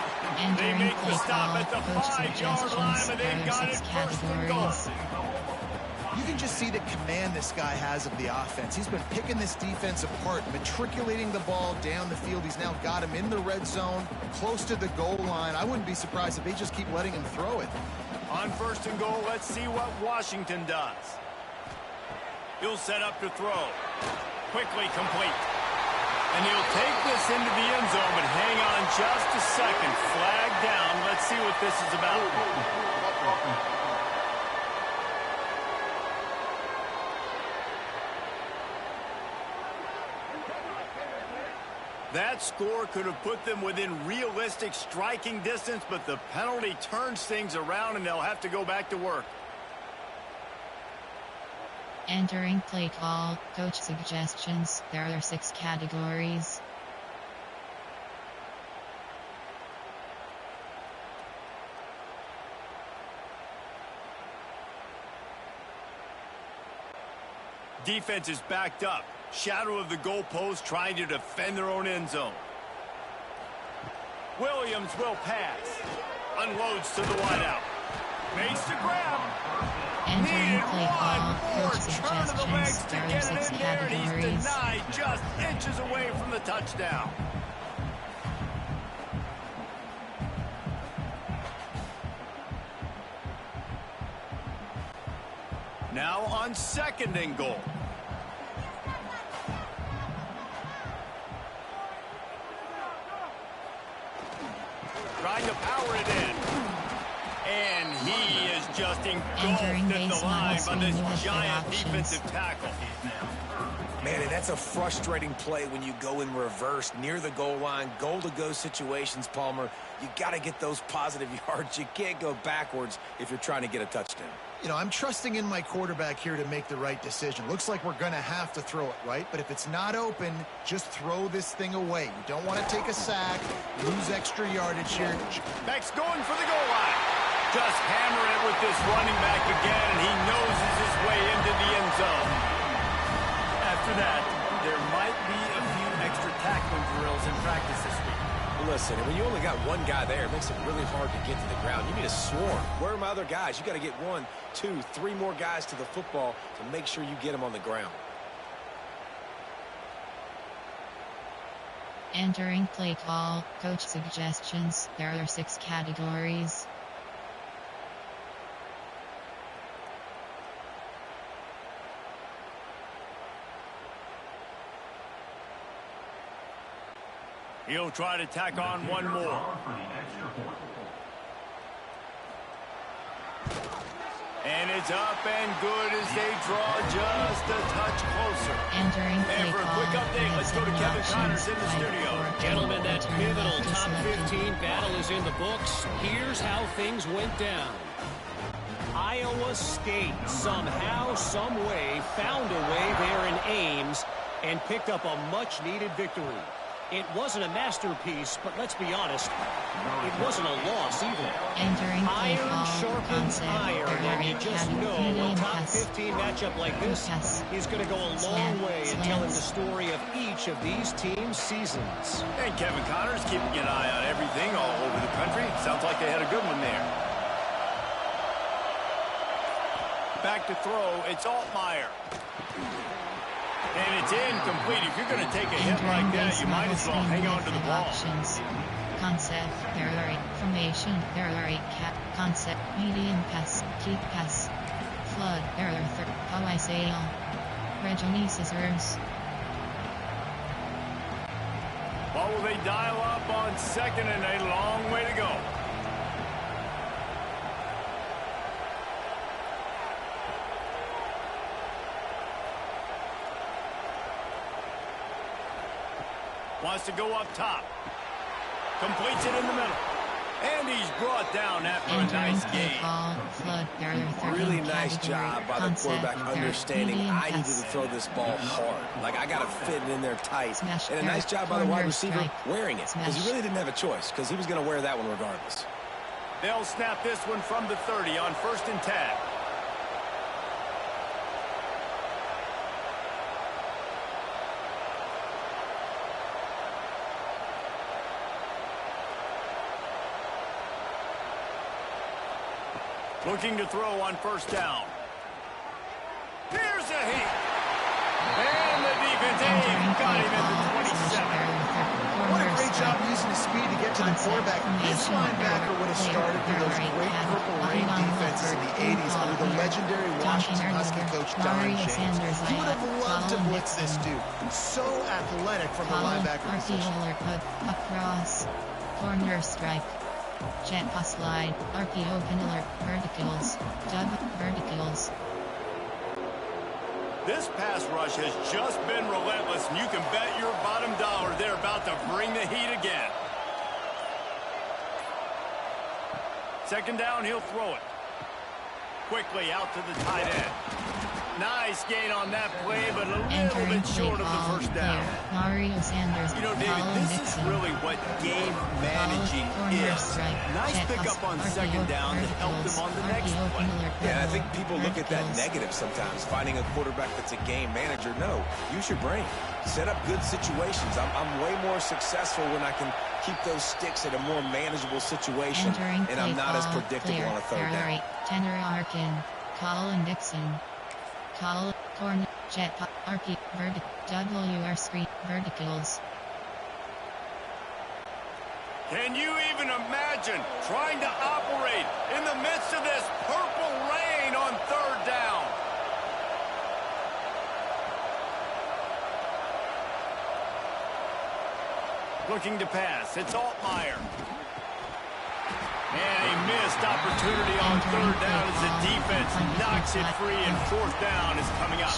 They make the stop at the 5-yard line, and they've got it first and goal. You can just see the command this guy has of the offense. He's been picking this defense apart, matriculating the ball down the field. He's now got him in the red zone, close to the goal line. I wouldn't be surprised if they just keep letting him throw it. On first and goal, let's see what Washington does. He'll set up to throw. Quickly complete. And he'll take this into the end zone, but hang on just a second. Flag down. Let's see what this is about. That score could have put them within realistic striking distance, but the penalty turns things around, and they'll have to go back to work. Entering play call, coach suggestions. There are 6 categories. Defense is backed up. Shadow of the goalpost, trying to defend their own end zone. Williams will pass. Unloads to the wideout. Makes the grab. Entering play call, More coach turn of the legs suggestions. to There are get 6 it in there, and he's categories. denied just inches away from the touchdown. Now on second and goal. Trying to power it in. And he is just engulfed Entering at the baseline, line by swing this with giant options. defensive tackle. Man, and that's a frustrating play when you go in reverse near the goal line, goal-to-go situations, Palmer. You got to get those positive yards. You can't go backwards if you're trying to get a touchdown. You know, I'm trusting in my quarterback here to make the right decision. Looks like we're going to have to throw it, right? But if it's not open, just throw this thing away. You don't want to take a sack, lose extra yardage here. Beck's going for the goal line. Just hammer it with this running back again, and he noses his way into the end zone. After that, there might be a few extra tackling drills in practice this week. Listen, when you only got one guy there, it makes it really hard to get to the ground. You need a swarm. Where are my other guys? You got to get 1, 2, 3 more guys to the football to make sure you get them on the ground. Entering play call, coach suggestions. There are 6 categories. He'll try to tack on one more. And it's up and good as they draw just a touch closer. Entering And for a quick update, let's go to Kevin Connors in the studio. Gentlemen, that pivotal top 15 battle is in the books. Here's how things went down. Iowa State somehow, some way, found a way there in Ames and picked up a much-needed victory. It wasn't a masterpiece, but let's be honest, it wasn't a loss either. Entering play Iron call, sharpens concept. iron, and you just know a top Pass. 15 matchup like this is going to go a long way in telling the story of each of these teams' seasons. And Kevin Connors keeping an eye on everything all over the country. Sounds like they had a good one there. Back to throw, it's Altmaier. And it's incomplete. If you're going to take a hit like that, you might as well hang on to the ball. Options. Concept, there are 8. Formation, there are 8. Cat, concept, medium pass, keep pass. Flood, there are 3. How I say all. Reggie scissors. What will they dial up on second, and a long way to go. Wants to go up top. Completes it in the middle. And he's brought down after a nice game. Really nice job by the quarterback understanding I needed to throw this ball hard. Like, I got to fit it in there tight. And a nice job by the wide receiver wearing it. Because he really didn't have a choice, because he was going to wear that one regardless. They'll snap this one from the 30 on 1st and 10. Looking to throw on 1st down. Here's a heat. And the defense got him at the 27. What a great job using his speed to get to the quarterback. This linebacker would have started through those great Purple Rain defenses in the 80s under the legendary Washington Husky coach Don James. He would have loved to blitz this dude. So athletic from the linebacker position. Across. Corner strike. Jet pass slide, RPO Pinler, verticals, dub, verticals. This pass rush has just been relentless, and you can bet your bottom dollar they're about to bring the heat again. 2nd down, he'll throw it. Quickly out to the tight end. Nice gain on that play, but a little bit short of the 1st down. Mario Sanders. You know, David, this is really what game managing is. Nice pickup on 2nd down that helped them on the next play. Yeah, I think people look at that negative sometimes, finding a quarterback that's a game manager. No, use your brain. Set up good situations. I'm way more successful when I can keep those sticks at a more manageable situation, and I'm not as predictable on a 3rd down. Tanner Arkin, Colin Dixon. Call, corner, jet, RP, WR screen, verticals. Can you even imagine trying to operate in the midst of this purple rain on 3rd down? Looking to pass. It's Altmaier. And a missed opportunity on third down as the defense knocks it free, and fourth down is coming up.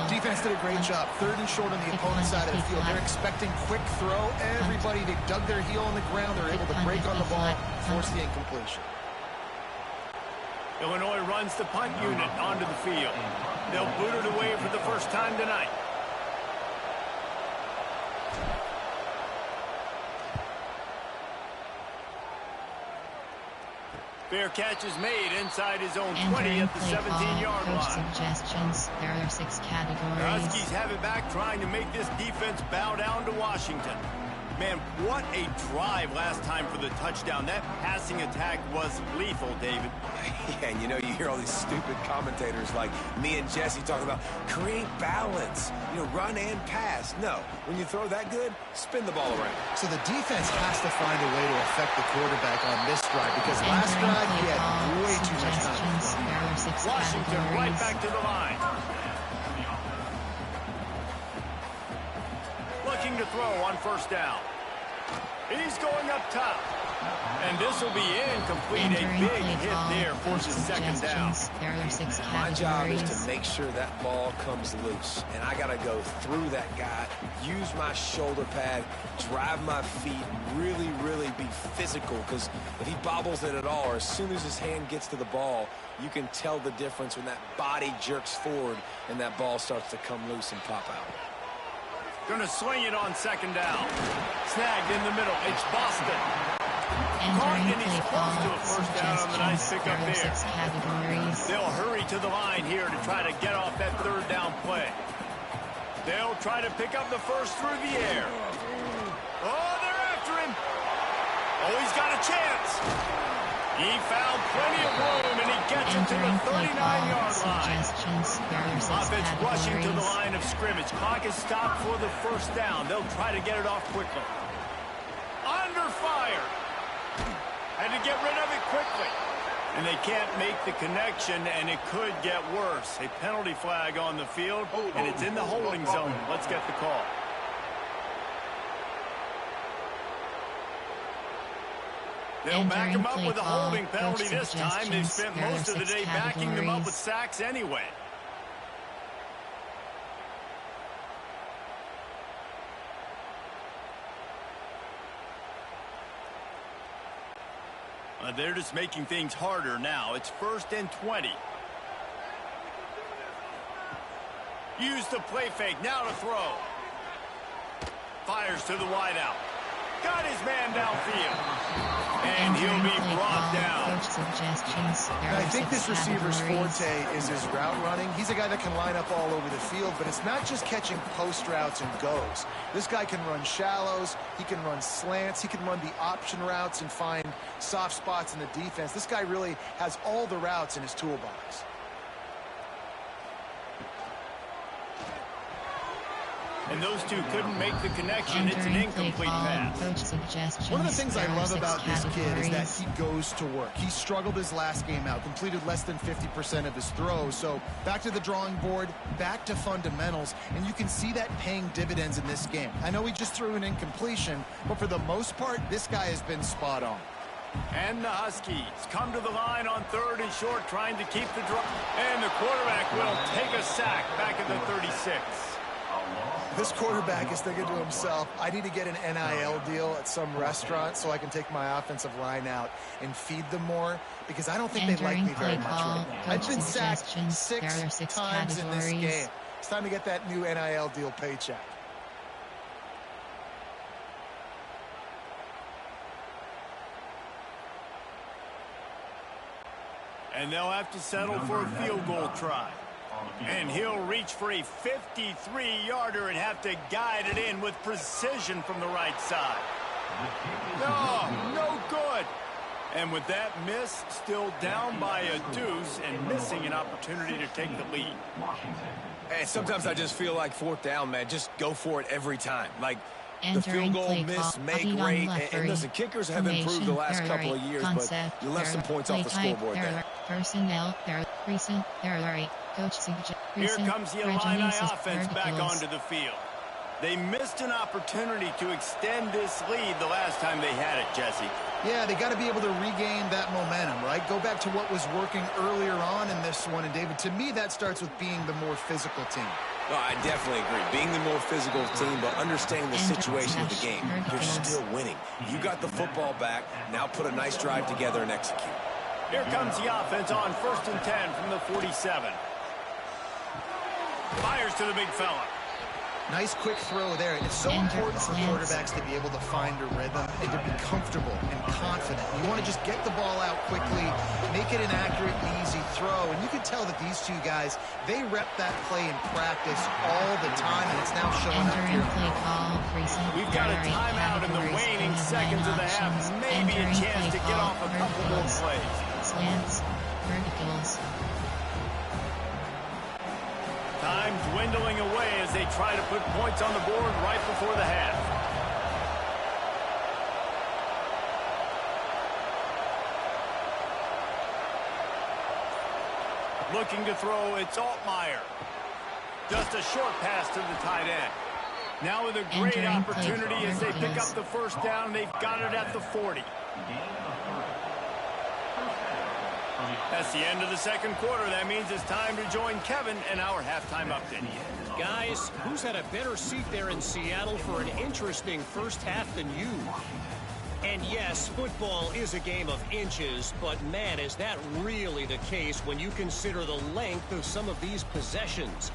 Defense did a great job. Third and short on the opponent's side of the field. They're expecting quick throw. Everybody, they dug their heel on the ground. They're able to break on the ball, force the incompletion. Illinois runs the punt unit onto the field. They'll boot it away for the first time tonight. Fair catch is made inside his own 20 at the 17-yard line. Suggestions. There are 6 categories. The Huskies have it back, trying to make this defense bow down to Washington. Man, what a drive last time for the touchdown. That passing attack was lethal, David. Yeah, and you know, you hear all these stupid commentators like me and Jesse talking about create balance, run and pass. No, when you throw that good, spin the ball around. So the defense has to find a way to affect the quarterback on this drive, because last drive he had way too much time. Washington right back to the line. Looking to throw on first down. He's going up top. And this will be incomplete. A big hit there forces second down. My job is to make sure that ball comes loose. And I got to go through that guy, use my shoulder pad, drive my feet, really, really be physical. Because if he bobbles it at all, or as soon as his hand gets to the ball, you can tell the difference when that body jerks forward and that ball starts to come loose and pop out. Going to swing it on second down. Snagged in the middle. It's Boston. Caught, and he's close to a first down on the nice pickup there. They'll hurry to the line here to try to get off that third down play. They'll try to pick up the first through the air. Oh, they're after him. Oh, he's got a chance. He found plenty of room, and he gets it to the 39-yard line. Offense rushing to the line of scrimmage. Clock is stopped for the first down. They'll try to get it off quickly. Under fire. Had to get rid of it quickly. And they can't make the connection, and it could get worse. A penalty flag on the field, and it's in the holding zone. Let's get the call. They'll back him up with a holding penalty this time. They've spent most of the day backing them up with sacks anyway. They're just making things harder now. It's 1st and 20. Use the play fake. Now to throw. Fires to the wideout. Got his man downfield. And he'll be brought down. I think this receiver's forte is his route running. He's a guy that can line up all over the field, but it's not just catching post routes and goes. This guy can run shallows, he can run slants, he can run the option routes and find soft spots in the defense. This guy really has all the routes in his toolbox. And those two couldn't make the connection. It's an incomplete pass. One of the things I love about this kid is that he goes to work. He struggled his last game out, completed less than 50% of his throws. So back to the drawing board, back to fundamentals, and you can see that paying dividends in this game. I know he just threw an incompletion, but for the most part, this guy has been spot on. And the Huskies come to the line on 3rd and short, trying to keep the draw. And the quarterback will take a sack back at the 36. This quarterback is thinking to himself, I need to get an NIL deal at some restaurant so I can take my offensive line out and feed them more, because I don't think they like me very much right now. I've been sacked 6 times in this game. It's time to get that new NIL deal paycheck. And they'll have to settle for a field goal try. And he'll reach for a 53-yarder and have to guide it in with precision from the right side. No good. And with that miss, still down by a deuce and missing an opportunity to take the lead. And sometimes I just feel like 4th down, man. Just go for it every time. Like, the field goal miss, make rate. And listen, kickers have improved the last couple of years, but you left some points off the scoreboard there. Personnel, recent, Coach Here comes the Illini offense back onto the field. They missed an opportunity to extend this lead the last time they had it, Jesse. Yeah, they got to be able to regain that momentum, right? Go back to what was working earlier on in this one. And, David, to me, that starts with being the more physical team. No, I definitely agree. Being the more physical team, but understanding the situation of the game. You're still winning. You got the football back. Now put a nice drive together and execute. Here comes the offense on 1st and 10 from the 47. Fires to the big fella. Nice quick throw there. It's so important for quarterbacks to be able to find a rhythm and to be comfortable and confident. You want to just get the ball out quickly, make it an accurate and easy throw. And you can tell that these two guys, they rep that play in practice all the time, and it's now showing up here. We've got a timeout in the waning seconds of the half. Maybe a chance to get off a couple more plays. Slants, verticals. Time dwindling away as they try to put points on the board right before the half. Looking to throw, it's Altmaier. Just a short pass to the tight end. Now with a great opportunity as they pick up the first down. They've got it at the 40. That's the end of the second quarter. That means it's time to join Kevin and our halftime update. Guys, who's had a better seat there in Seattle for an interesting first half than you? And yes, football is a game of inches, but man, is that really the case when you consider the length of some of these possessions.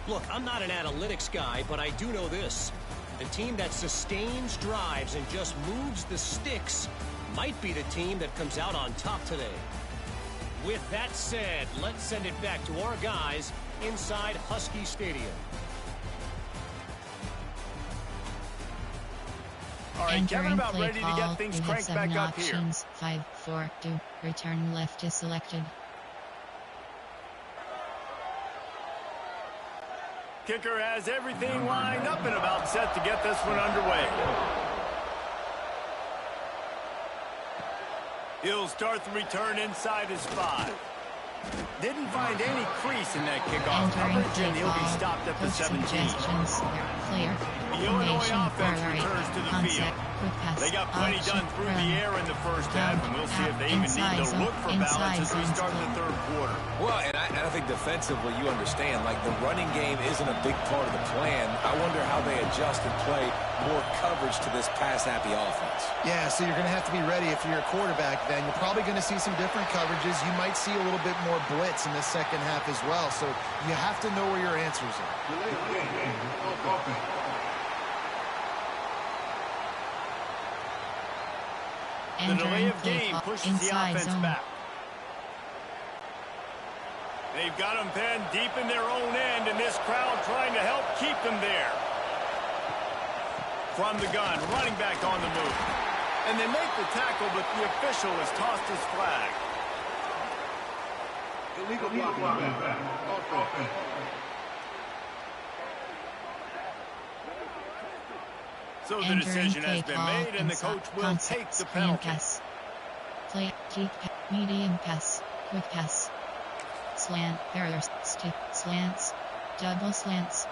Look, I'm not an analytics guy, but I do know this. The team that sustains drives and just moves the sticks might be the team that comes out on top today. With that said, let's send it back to our guys inside Husky Stadium. All right, Kevin, about ready to get things cranked back up here. 5, 4, 2, return left is selected. Kicker has everything lined up and about set to get this one underway. He'll start the return inside his 5. Didn't find any crease in that kickoff coverage, and he'll be stopped at the 17. The Illinois offense returns to the field. They got plenty done through the air in the first half, and we'll see if they even need to look for balance as we start the third quarter. Well, and I think defensively, you understand, like the running game isn't a big part of the plan. I wonder how they adjust and play more coverage to this pass-happy offense. Yeah, so you're going to have to be ready if you're a quarterback then. You're probably going to see some different coverages. You might see a little bit more blitz in the second half as well. So you have to know where your answers are. The delay of game pushes the offense back. They've got them penned deep in their own end, and this crowd trying to help keep them there. From the gun, running back on the move. And they make the tackle, but the official has tossed his flag. Illegal blocking. So the decision has been made, and the coach will take the penalty. Play, keep, medium pass, quick pass. Slant, barriers, stick, slants, double slants.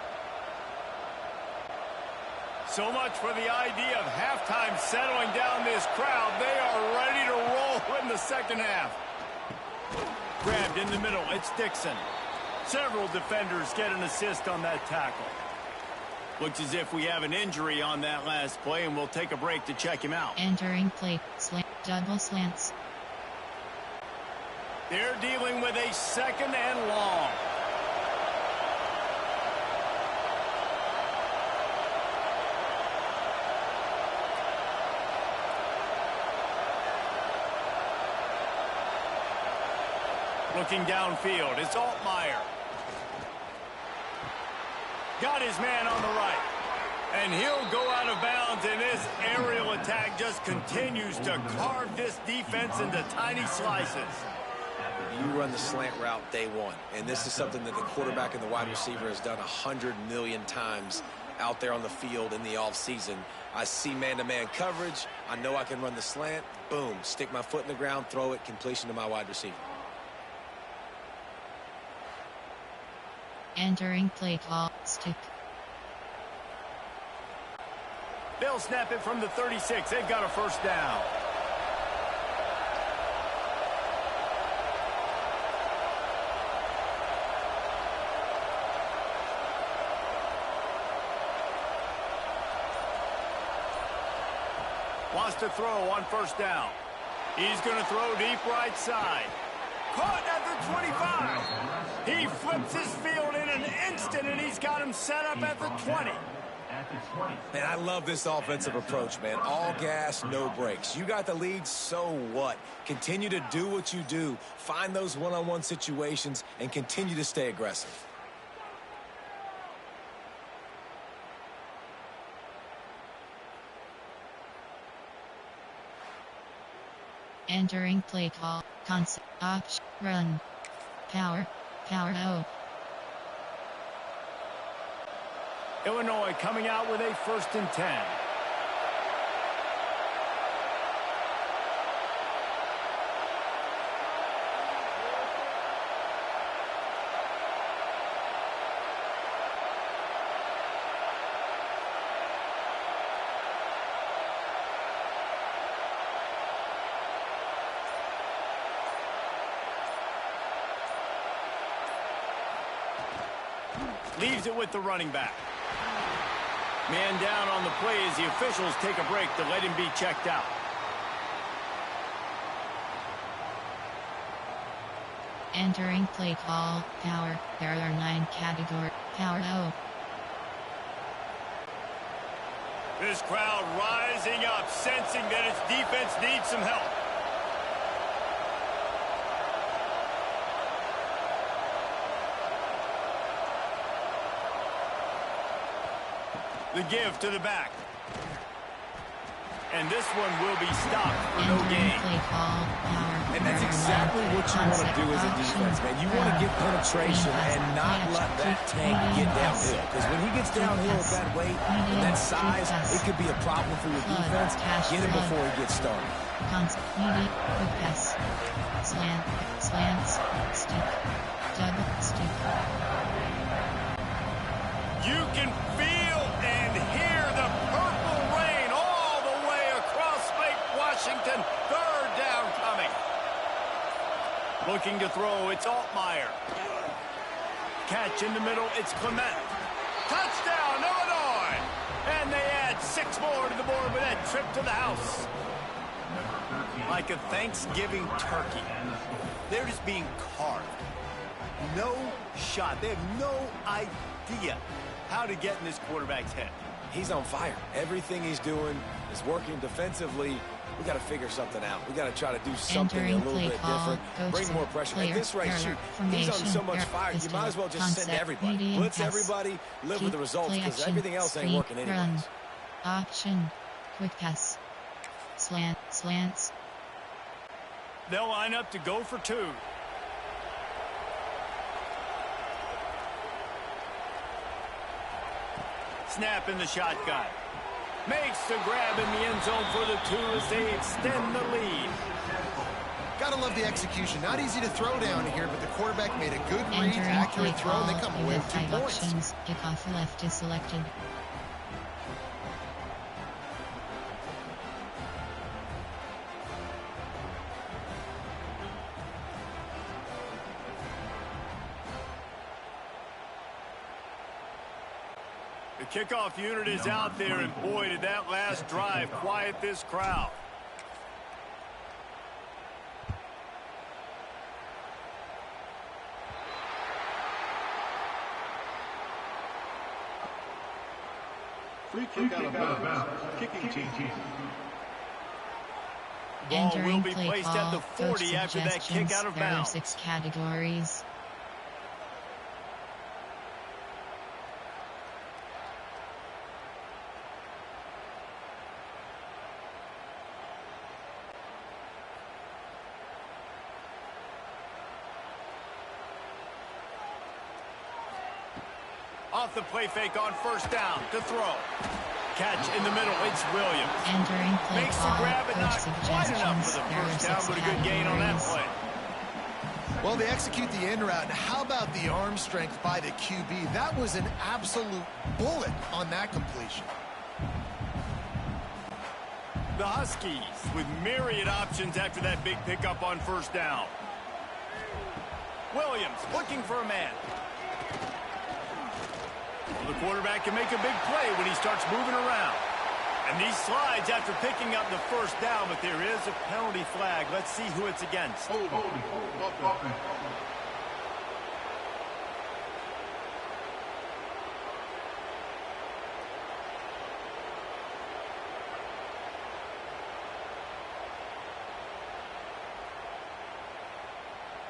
So much for the idea of halftime settling down this crowd. They are ready to roll in the second half. Grabbed in the middle, it's Dixon. Several defenders get an assist on that tackle. Looks as if we have an injury on that last play, and we'll take a break to check him out. Entering play, slant, double slants. They're dealing with a second and long. Looking downfield, it's Altmaier. Got his man on the right. And he'll go out of bounds, and this aerial attack just continues to carve this defense into tiny slices. You run the slant route day one, and this is something that the quarterback and the wide receiver has done 100 million times out there on the field in the offseason. I see man-to-man coverage. I know I can run the slant. Boom, stick my foot in the ground, throw it, completion to my wide receiver. Entering play call, stick. They'll snap it from the 36. They've got a first down. Wants to throw on first down. He's going to throw deep right side. Caught at the 25. He flips his field in an instant, and he's got him set up at the 20. Man, I love this offensive approach, man. All gas, no brakes. You got the lead, so what? Continue to do what you do. Find those one-on-one situations and continue to stay aggressive. Entering play call. Concept. Option. Run. Power. Power O. Illinois coming out with a 1st and 10. Leaves it with the running back. Man down on the play as the officials take a break to let him be checked out. Entering play call. Power. There are 9 category. Power O. This crowd rising up, sensing that its defense needs some help. The give to the back. And this one will be stopped for no gain. And that's exactly what you want to do as a defense, man. You want to get penetration and not let that tank get downhill. Because when he gets downhill at that weight and that size, it could be a problem for your defense. Get him before he gets started. Quick pass. Slant. Slants. Stick. Double. Stick. You can feel and hear the purple rain all the way across Lake Washington. 3rd down coming. Looking to throw, it's Altmaier. Catch in the middle, it's Clement. Touchdown, Illinois! And they add 6 more to the board with that trip to the house. Like a Thanksgiving turkey. They're just being carved. No shot. They have no idea how to get in this quarterback's head. He's on fire. Everything he's doing is working defensively. We got to figure something out. We got to try to do something a little bit different. Bring more pressure. At this rate, shoot, he's on so much fire. You might as well just send everybody. Blitz everybody, live with the results, because everything else ain't working anyways. Option. Quick pass. Slant. Slants. They'll line up to go for 2. Snap in the shotgun. Makes the grab in the end zone for the 2 as they extend the lead. Gotta love the execution. Not easy to throw down here, but the quarterback made a good read, accurate throw, and they come away with 2 points. Kickoff left is selected. The kickoff unit is out there, and boy, did that last drive quiet this crowd. Free kick out of bounds. Kicking team. Ball will be placed at the 40 after that kick out of bounds. 6 categories. Off the play fake on first down to throw. Catch in the middle, it's Williams. Entering play Makes the grab and not quite enough for the first down, but a good gain on that play. Well, they execute the in route. How about the arm strength by the QB? That was an absolute bullet on that completion. The Huskies with myriad options after that big pickup on first down. Williams looking for a man. Well, the quarterback can make a big play when he starts moving around. And he slides after picking up the first down, but there is a penalty flag. Let's see who it's against. Hold.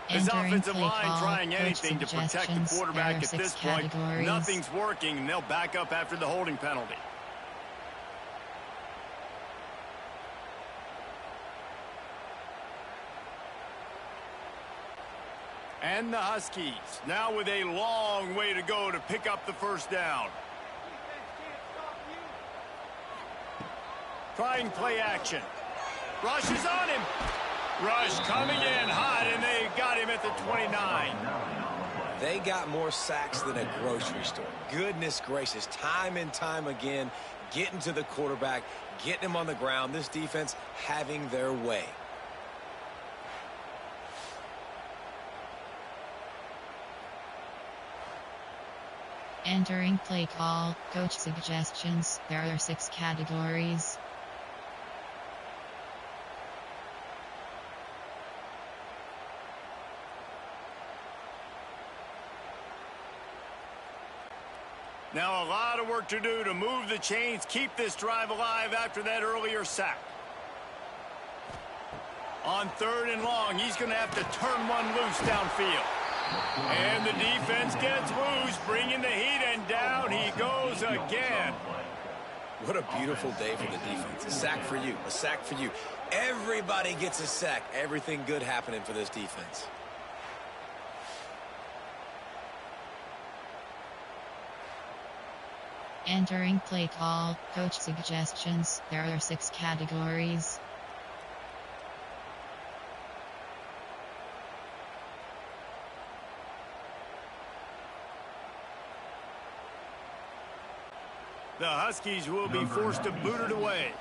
His offensive line trying anything to protect the quarterback at this point. Nothing's working, and they'll back up after the holding penalty. And the Huskies now with a long way to go to pick up the first down. Trying play action. Rush is on him. Rush coming in hot, and they got him at the 29. They got more sacks than a grocery store. Goodness gracious, time and time again, getting to the quarterback, getting him on the ground. This defense having their way. Entering play call, coach suggestions. There are 6 categories. Now a lot of work to do to move the chains, keep this drive alive after that earlier sack. On 3rd and long, he's going to have to turn one loose downfield. And the defense gets loose, bringing the heat, and down he goes again. What a beautiful day for the defense. A sack for you, a sack for you. Everybody gets a sack. Everything good happening for this defense. Entering play call, coach suggestions. There are 6 categories. The Huskies will be forced to boot it away.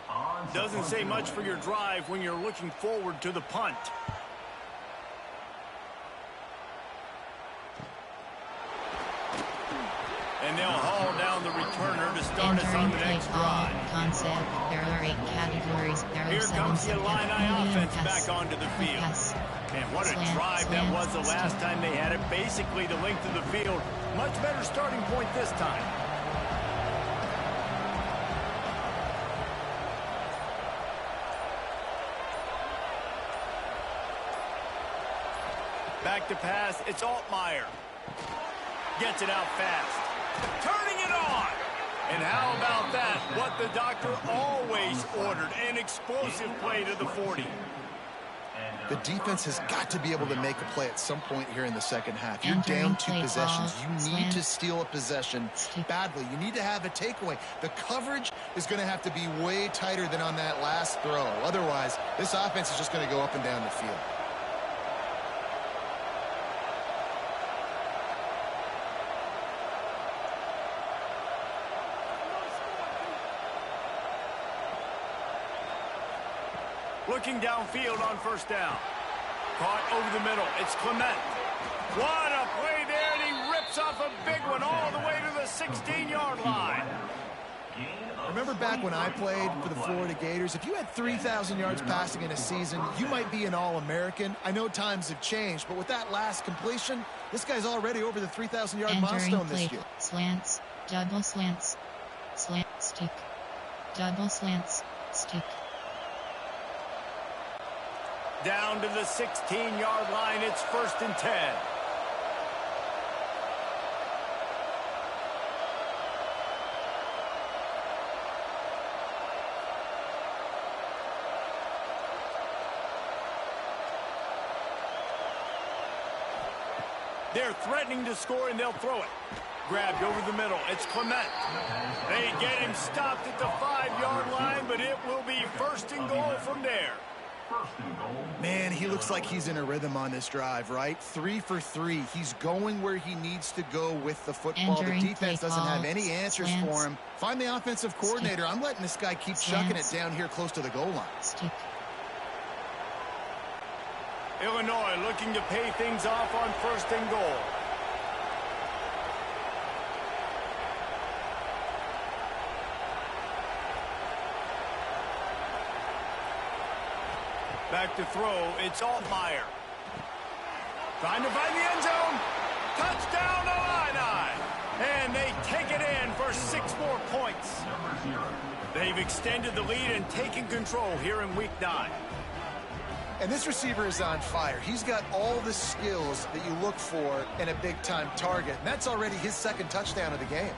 Doesn't say much for your drive when you're looking forward to the punt. And they'll haul down the returner to start us on the next drive. Concept. There are 8 categories. There are Here 7 comes the Illini offense pass, back onto the field. Pass. And what a Slant, drive that slant, was the last time they had it. Basically the length of the field. Much better starting point this time. Back to pass. It's Altmaier. Gets it out fast. Turning it on. And how about that? What the doctor always ordered. An explosive play to the 40. The defense has got to be able to make a play at some point here in the second half. You're down 2 possessions. You need to steal a possession badly. You need to have a takeaway. The coverage is going to have to be way tighter than on that last throw. Otherwise, this offense is just going to go up and down the field. Looking downfield on first down. Caught over the middle. It's Clement. What a play there, and he rips off a big one all the way to the 16-yard line. Remember back when I played for the Florida Gators, if you had 3,000 yards passing in a season, you might be an All-American. I know times have changed, but with that last completion, this guy's already over the 3,000-yard milestone this year. Slants, double slants, slant, stick, double slants, stick. Down to the 16-yard line, it's 1st and 10. They're threatening to score, and they'll throw it. Grabbed over the middle. It's Clement. They get him stopped at the 5-yard line, but it will be 1st and goal from there. Man, he looks like he's in a rhythm on this drive, right? 3 for 3. He's going where he needs to go with the football. The defense doesn't have any answers for him. Find the offensive coordinator. I'm letting this guy keep chucking it down here close to the goal line. Illinois looking to pay things off on 1st and goal. Back to throw, it's Altmaier. Trying to find the end zone. Touchdown Illini. And they take it in for 6 more points. They've extended the lead and taken control here in Week 9. And this receiver is on fire. He's got all the skills that you look for in a big-time target. And that's already his 2nd touchdown of the game.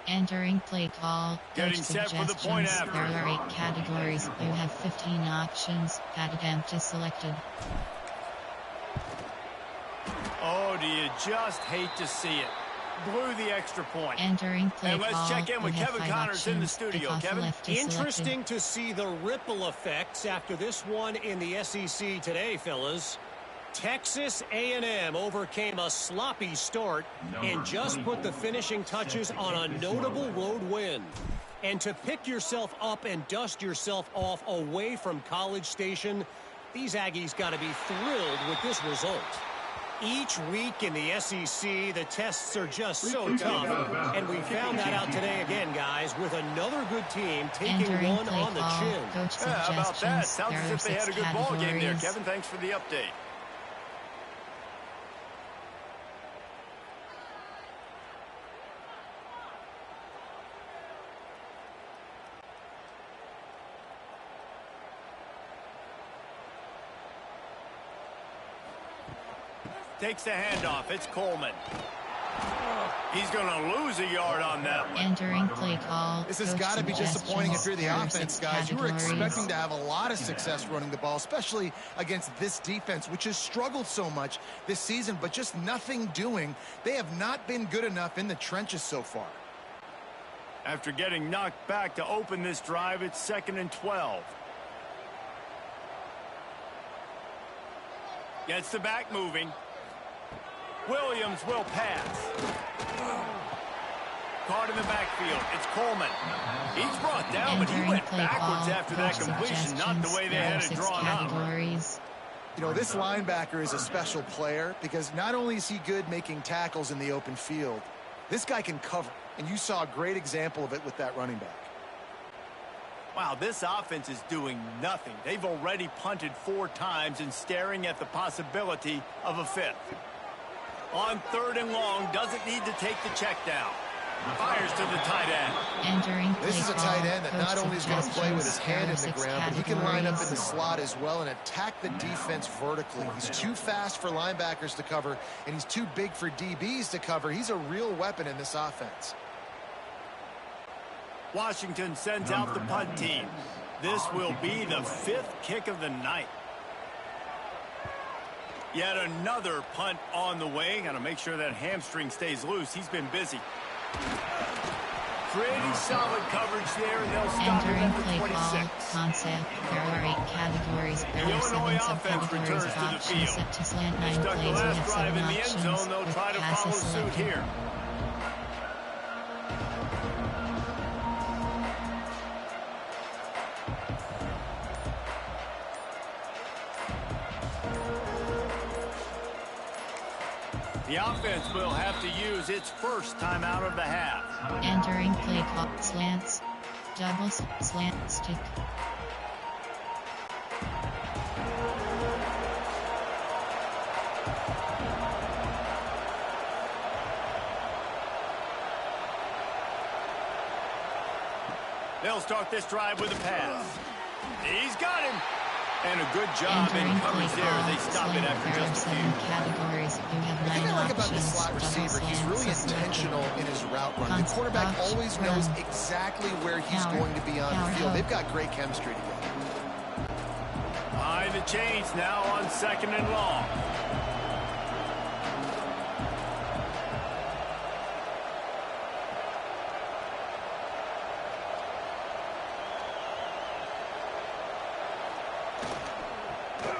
Entering play call. Getting set for the point after. There are 8 categories. You have 15 options. That attempt is selected. Oh, do you just hate to see it? Blew the extra point. Entering play and let's call. check in with Kevin Connors in the studio. Kevin? Interesting to see the ripple effects after this one in the SEC today, fellas. Texas A&M overcame a sloppy start and just put the finishing touches on a notable road win. And to pick yourself up and dust yourself off away from College Station, these Aggies got to be thrilled with this result. Each week in the SEC, the tests are just so tough, and we found that out today again, guys, with another good team taking one on the chin. Yeah, how about that? Sounds as if they had a good ball game there. Kevin, thanks for the update. Takes the handoff. It's Coleman. He's going to lose a yard on that one. Entering play call. This has got to be disappointing if you're the offense, guys. You were expecting to have a lot of success running the ball, especially against this defense, which has struggled so much this season, but just nothing doing. They have not been good enough in the trenches so far. After getting knocked back to open this drive, it's 2nd and 12. Gets the back moving. Williams will pass. Caught in the backfield. It's Coleman. He's brought down, but he went backwards after that completion, not the way they had it drawn up. You know, this linebacker is a special player because not only is he good making tackles in the open field, this guy can cover. And you saw a great example of it with that running back. Wow, this offense is doing nothing. They've already punted 4 times and staring at the possibility of a 5th. On 3rd and long, doesn't need to take the check down. Fires to the tight end. This is a tight end that not only is going to play with his hand in the ground, but he can line up in the slot as well and attack the defense vertically. He's too fast for linebackers to cover, and he's too big for DBs to cover. He's a real weapon in this offense. Washington sends out the punt team. This will be the 5th kick of the night. Yet another punt on the way. Got to make sure that hamstring stays loose. He's been busy. Pretty solid coverage there, and they'll stop it at the 26. Concept. There are 8 categories. The Illinois offense returns to the field. They stuck the last drive in the end zone. They'll try to follow suit here. The offense will have to use its first timeout of the half. Entering play call. Slants. Doubles. Slant stick. They'll start this drive with a pass. He's got him. And a good job in coverage there. They stop it after just a few. Categories. You have The 9 thing I like about options. this slot receiver, he's really intentional in his route running. The quarterback always knows exactly where he's going to be on the field. They've got great chemistry together. Behind the chains now on 2nd and long.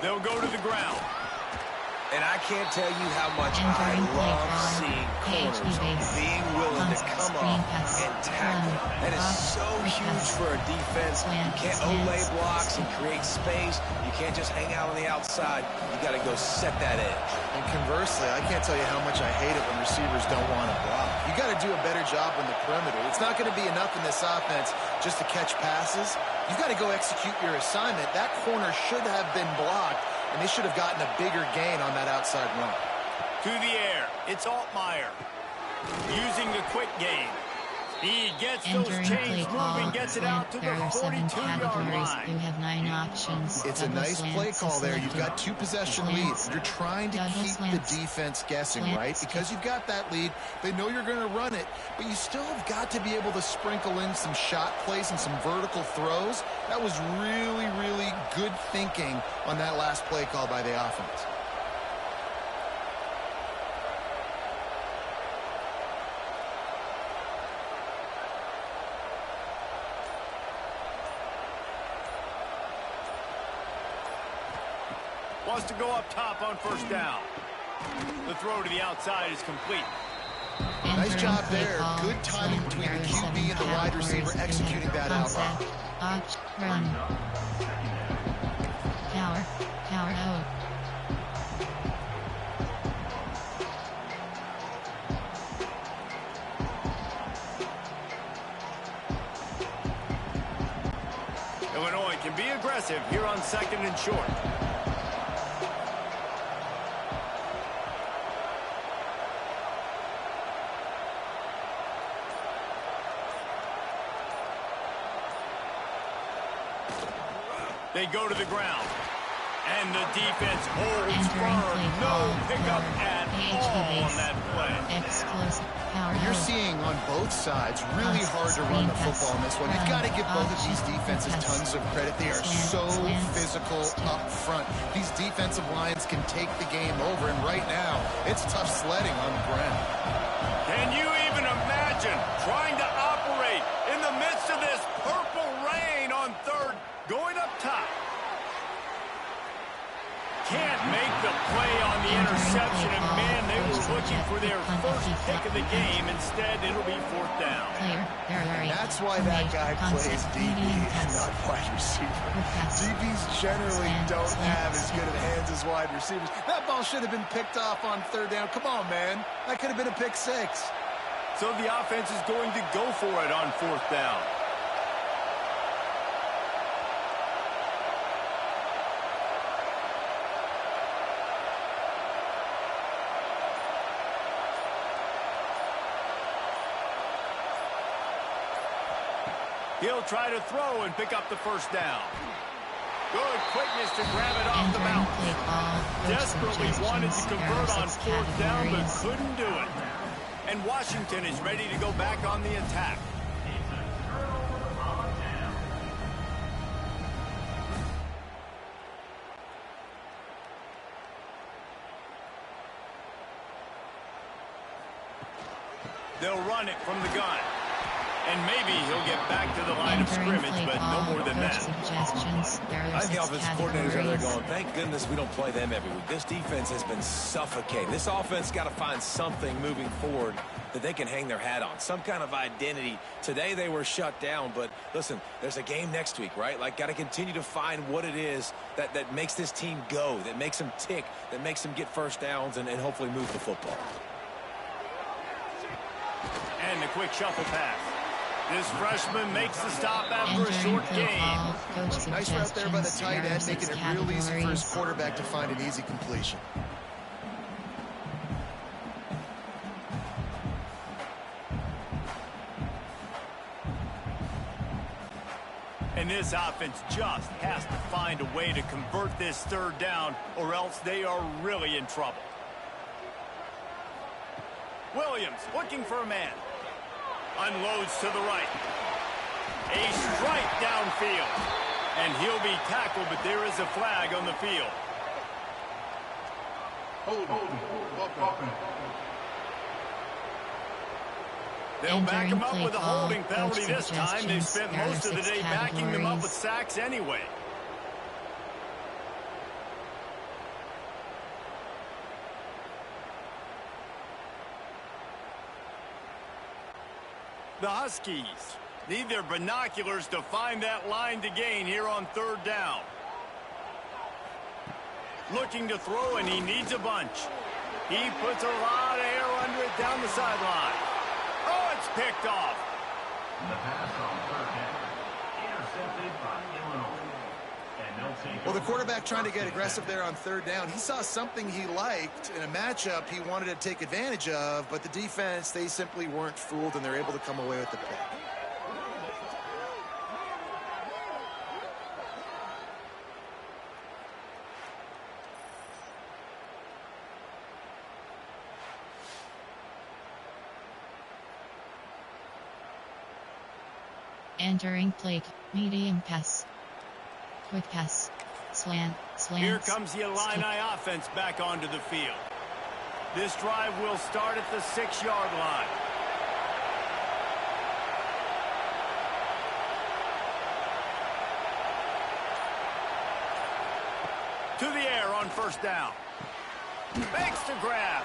They'll go to the ground. And I can't tell you how much I love seeing corners being willing to come up and tackle. That is so huge for a defense. You can't olay blocks and create space. You can't just hang out on the outside. You got to go set that edge. And conversely, I can't tell you how much I hate it when receivers don't want to block. You got to do a better job on the perimeter. It's not going to be enough in this offense just to catch passes. You've got to go execute your assignment. That corner should have been blocked, and they should have gotten a bigger gain on that outside run. To the air, it's Altmaier. Using the quick game. He gets those chains moving, gets it out to the 42-yard line. You have 9 options. It's a nice play call there. You've got 2 possession leads. You're trying to keep the defense guessing, right? Because you've got that lead. They know you're going to run it, but you still have got to be able to sprinkle in some shot plays and some vertical throws. That was really, really good thinking on that last play call by the offense. Wants to go up top on first down. The throw to the outside is complete. Nice job there. Good timing between the QB and the wide receiver executing that out. Run. Power out. Illinois can be aggressive here on 2nd and short. They go to the ground. And the defense holds firm. No pickup at all on that play. Explosive power. You're seeing on both sides really hard to run the football in this one. You've got to give both of these defenses tons of credit. They are so physical up front. These defensive lines can take the game over, and right now, it's tough sledding on the ground. Can you even imagine trying to operate in the midst of this purple rain on 3rd, going up top? Can't make the play on the interception, and man, they were looking for their first pick of the game. Instead, it'll be 4th down. That's why that guy plays DB and not wide receiver. DBs generally don't have as good of hands as wide receivers. That ball should have been picked off on 3rd down. Come on, man. That could have been a pick 6. So the offense is going to go for it on 4th down. He'll try to throw and pick up the first down. Good quickness to grab it off the mountain. Desperately wanted to convert on 4th down, but couldn't do it. And Washington is ready to go back on the attack. They'll run it from the gun. And maybe he'll get back to the line of scrimmage, but no more than that. I think the offensive coordinators are there going, thank goodness we don't play them every week. This defense has been suffocating. This offense got to find something moving forward that they can hang their hat on, some kind of identity. Today they were shut down, but listen, there's a game next week, right? Like, got to continue to find what it is that makes this team go, that makes them tick, that makes them get first downs and hopefully move the football. And the quick shuffle pass. This freshman makes the stop after a short game. Nice route there by the tight end, making it real easy for his quarterback to find an easy completion. And this offense just has to find a way to convert this 3rd down, or else they are really in trouble. Williams looking for a man. Unloads to the right. A strike downfield. And he'll be tackled, but there is a flag on the field. They'll back him up with a holding penalty this time. They've spent most of the day backing them up with sacks anyway. The Huskies need their binoculars to find that line to gain here on third down. Looking to throw, and he needs a bunch. He puts a lot of air under it down the sideline. Oh, it's picked off. The pass on third down, intercepted by Illinois. And they'll take well, the quarterback trying to get aggressive there on third down. He saw something he liked in a matchup he wanted to take advantage of, but the defense, they simply weren't fooled, and they're able to come away with the pick. Entering play, medium pass, quick pass, slant. Here comes the Illini offense back onto the field. This drive will start at the 6-yard line. To the air on first down. Makes the grab.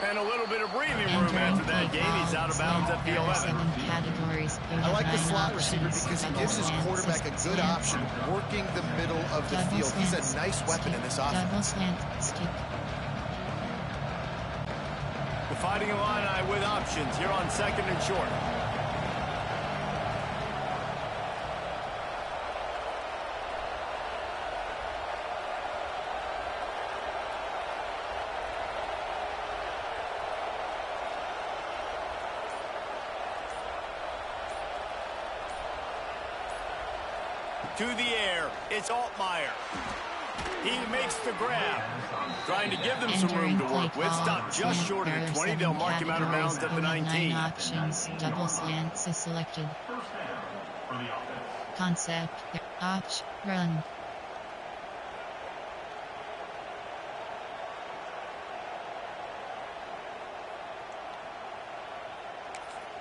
And a little bit of breathing room after that game. He's out of bounds at the 11. I like the slot receiver because he gives his quarterback a good option working the middle of the field. He's a nice weapon in this offense. The Fighting Illini with options here on second and short. To the air, it's Altmaier. He makes the grab. Trying to give them some room to work with. Stop just short of the 20. They'll mark him out of bounds at the 19. Options, double slants is selected. Concept, option, run.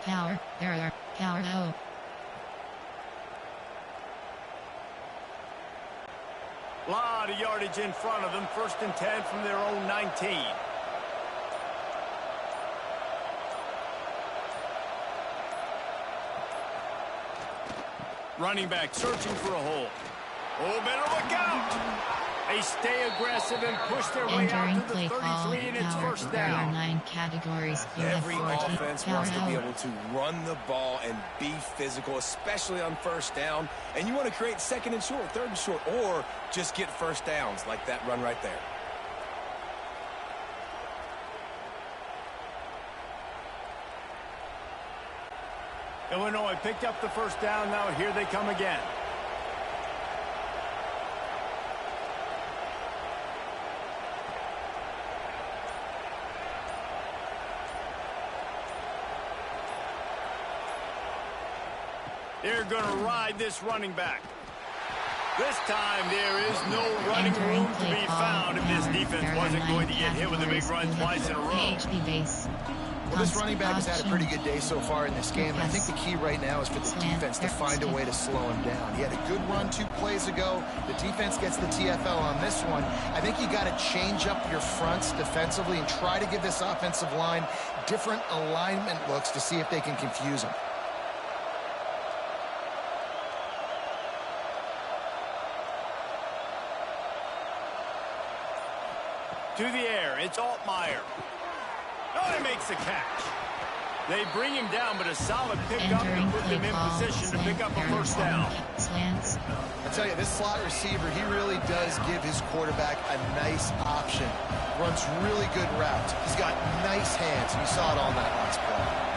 Power, there, power, oh. Lot of yardage in front of them. 1st and 10 from their own 19. Running back searching for a hole. Oh, better look out. They stay aggressive and push their way out to the 33, and it's first down. 9 categories. Every offense wants to be able to run the ball and be physical, especially on first down. And you want to create second and short, third and short, or just get first downs like that run right there. Illinois picked up the first down. Now here they come again. They're going to ride this running back. This time there is no running room to be found if this defense wasn't going to get hit with a big run twice in a row. Well, this running back has had a pretty good day so far in this game. And I think the key right now is for the defense to find a way to slow him down. He had a good run 2 plays ago. The defense gets the TFL on this one. I think you got to change up your fronts defensively and try to give this offensive line different alignment looks to see if they can confuse him. To the air, it's Altmaier. Oh, he makes the catch. They bring him down, but a solid pickup to put them in position to pick up a first down. I tell you, this slot receiver, he really does give his quarterback a nice option. Runs really good routes. He's got nice hands, and you saw it all in that last play.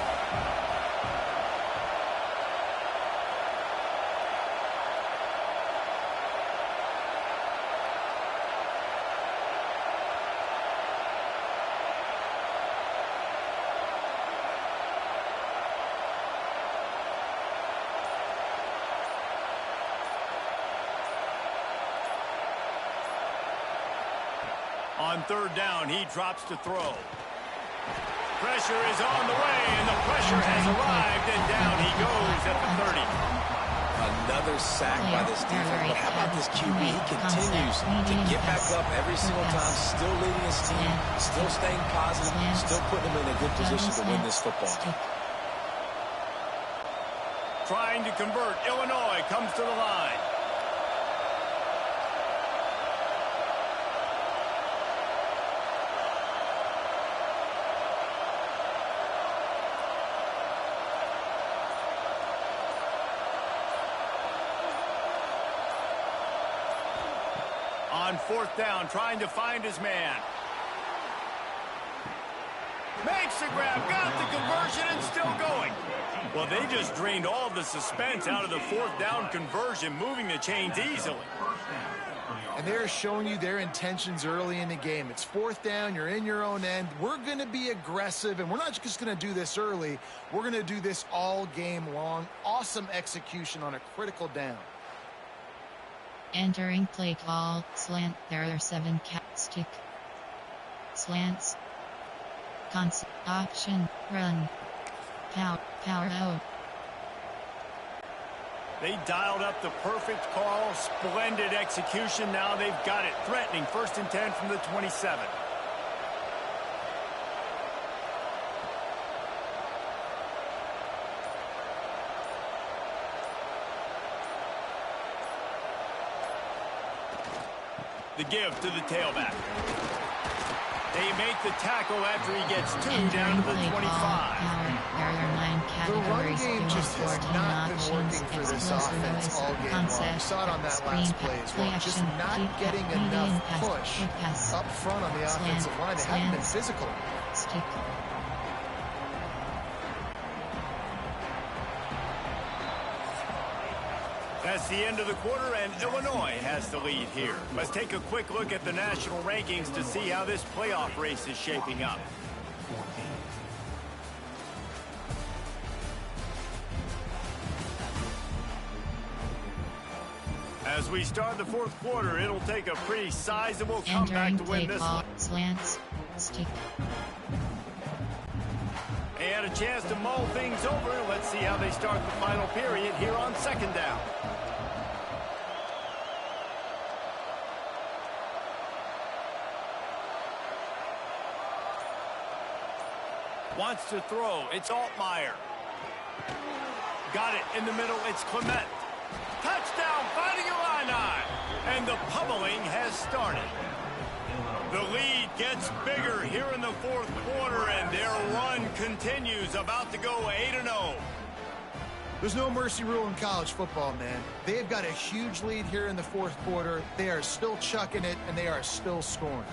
On third down, he drops to throw. Pressure is on the way, and the pressure has arrived, and down he goes at the 30. Another sack by this defense, but how about this QB? He continues to get back up every single time, still leading his team, still staying positive, still putting him in a good position to win this football. trying to convert. Illinois comes to the line. On fourth down, trying to find his man. Makes the grab, got the conversion, and still going. Well, they just drained all the suspense out of the fourth down conversion, moving the chains easily. And they're showing you their intentions early in the game. It's fourth down, you're in your own end. We're going to be aggressive, and we're not just going to do this early. We're going to do this all game long. Awesome execution on a critical down. Entering play call, slant, there are 7 stick. Slants. Concept, option, run. Power out. They dialed up the perfect call, splendid execution. Now they've got it. Threatening 1st and 10 from the 27. The give to the tailback. They make the tackle after he gets 2 down to the 25. The run game just has not been working for this offense all game long. You saw it on that last play as well. Just not getting enough push up front on the offensive line. They haven't been physical. That's the end of the quarter, and Illinois has the lead here. Let's take a quick look at the national rankings to see how this playoff race is shaping up. As we start the fourth quarter, it'll take a pretty sizable comeback to win this one. Slants, stick. And a chance to mull things over. Let's see how they start the final period here on 2nd down. Wants to throw. It's Altmaier. Got it in the middle. It's Clement. Touchdown, fighting Illini. And the pummeling has started. The lead gets bigger here in the fourth quarter, and their run continues, about to go 8-0. There's no mercy rule in college football, man. They've got a huge lead here in the fourth quarter. They are still chucking it, and they are still scoring.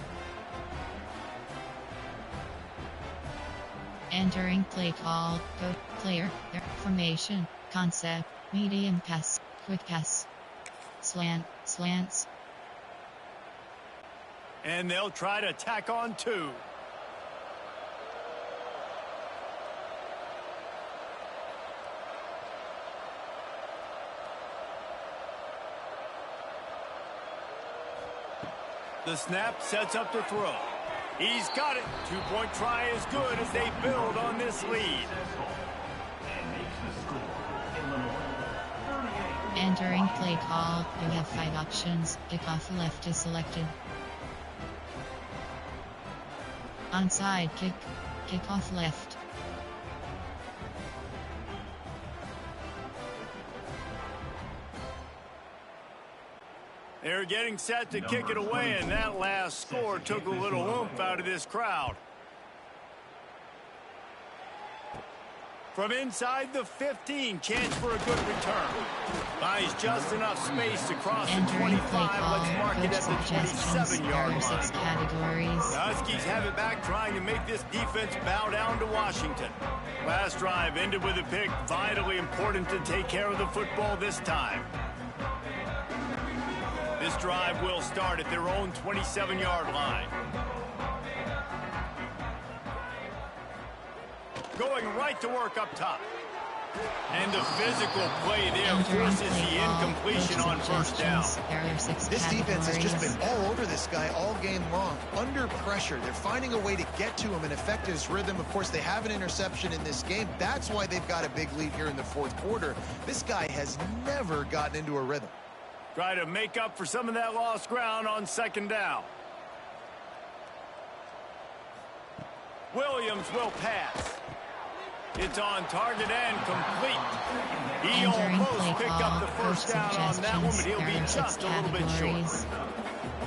Entering play call, go, player, their formation, concept, medium pass, quick pass, slants. And they'll try to tack on 2. The snap sets up to throw. He's got it. 2-point try is good as they build on this lead. Entering play call, you have 5 options. Kickoff left is selected. Onside kick, kickoff left. They're getting set to kick it away, and that last score took a little oomph out of this crowd. From inside the 15, chance for a good return. Buys just enough space to cross the 25. Let's mark it at the 27-yard line. The Huskies have it back, trying to make this defense bow down to Washington. Last drive ended with a pick. Vitally important to take care of the football this time. This drive will start at their own 27-yard line. Going right to work up top. And the physical play there forces the incompletion on 1st down. This defense has just been all over this guy all game long. Under pressure, they're finding a way to get to him and affect his rhythm. Of course, they have an interception in this game. That's why they've got a big lead here in the fourth quarter. This guy has never gotten into a rhythm. Try to make up for some of that lost ground on 2nd down. Williams will pass. It's on target and complete. He almost picked up the first down on that one, but he'll be just a little bit short.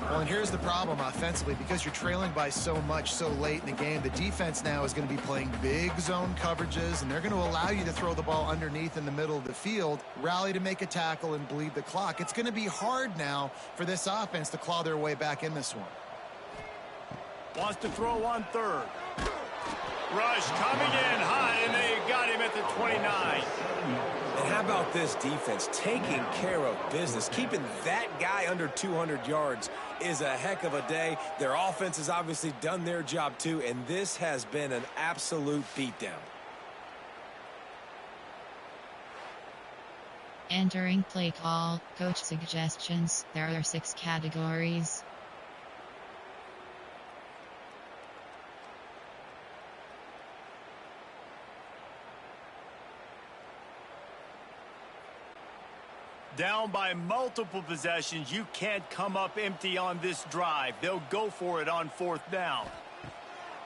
Well, and here's the problem offensively. Because you're trailing by so much so late in the game, the defense now is going to be playing big zone coverages, and they're going to allow you to throw the ball underneath in the middle of the field, rally to make a tackle, and bleed the clock. It's going to be hard now for this offense to claw their way back in this one. Wants to throw on third. Rush coming in high, and they got him at the 29. And how about this defense taking care of business? Keeping that guy under 200 yards is a heck of a day. Their offense has obviously done their job too, and this has been an absolute beatdown. Entering play call, coach suggestions. There are 6 categories. Down by multiple possessions, you can't come up empty on this drive. They'll go for it on 4th down.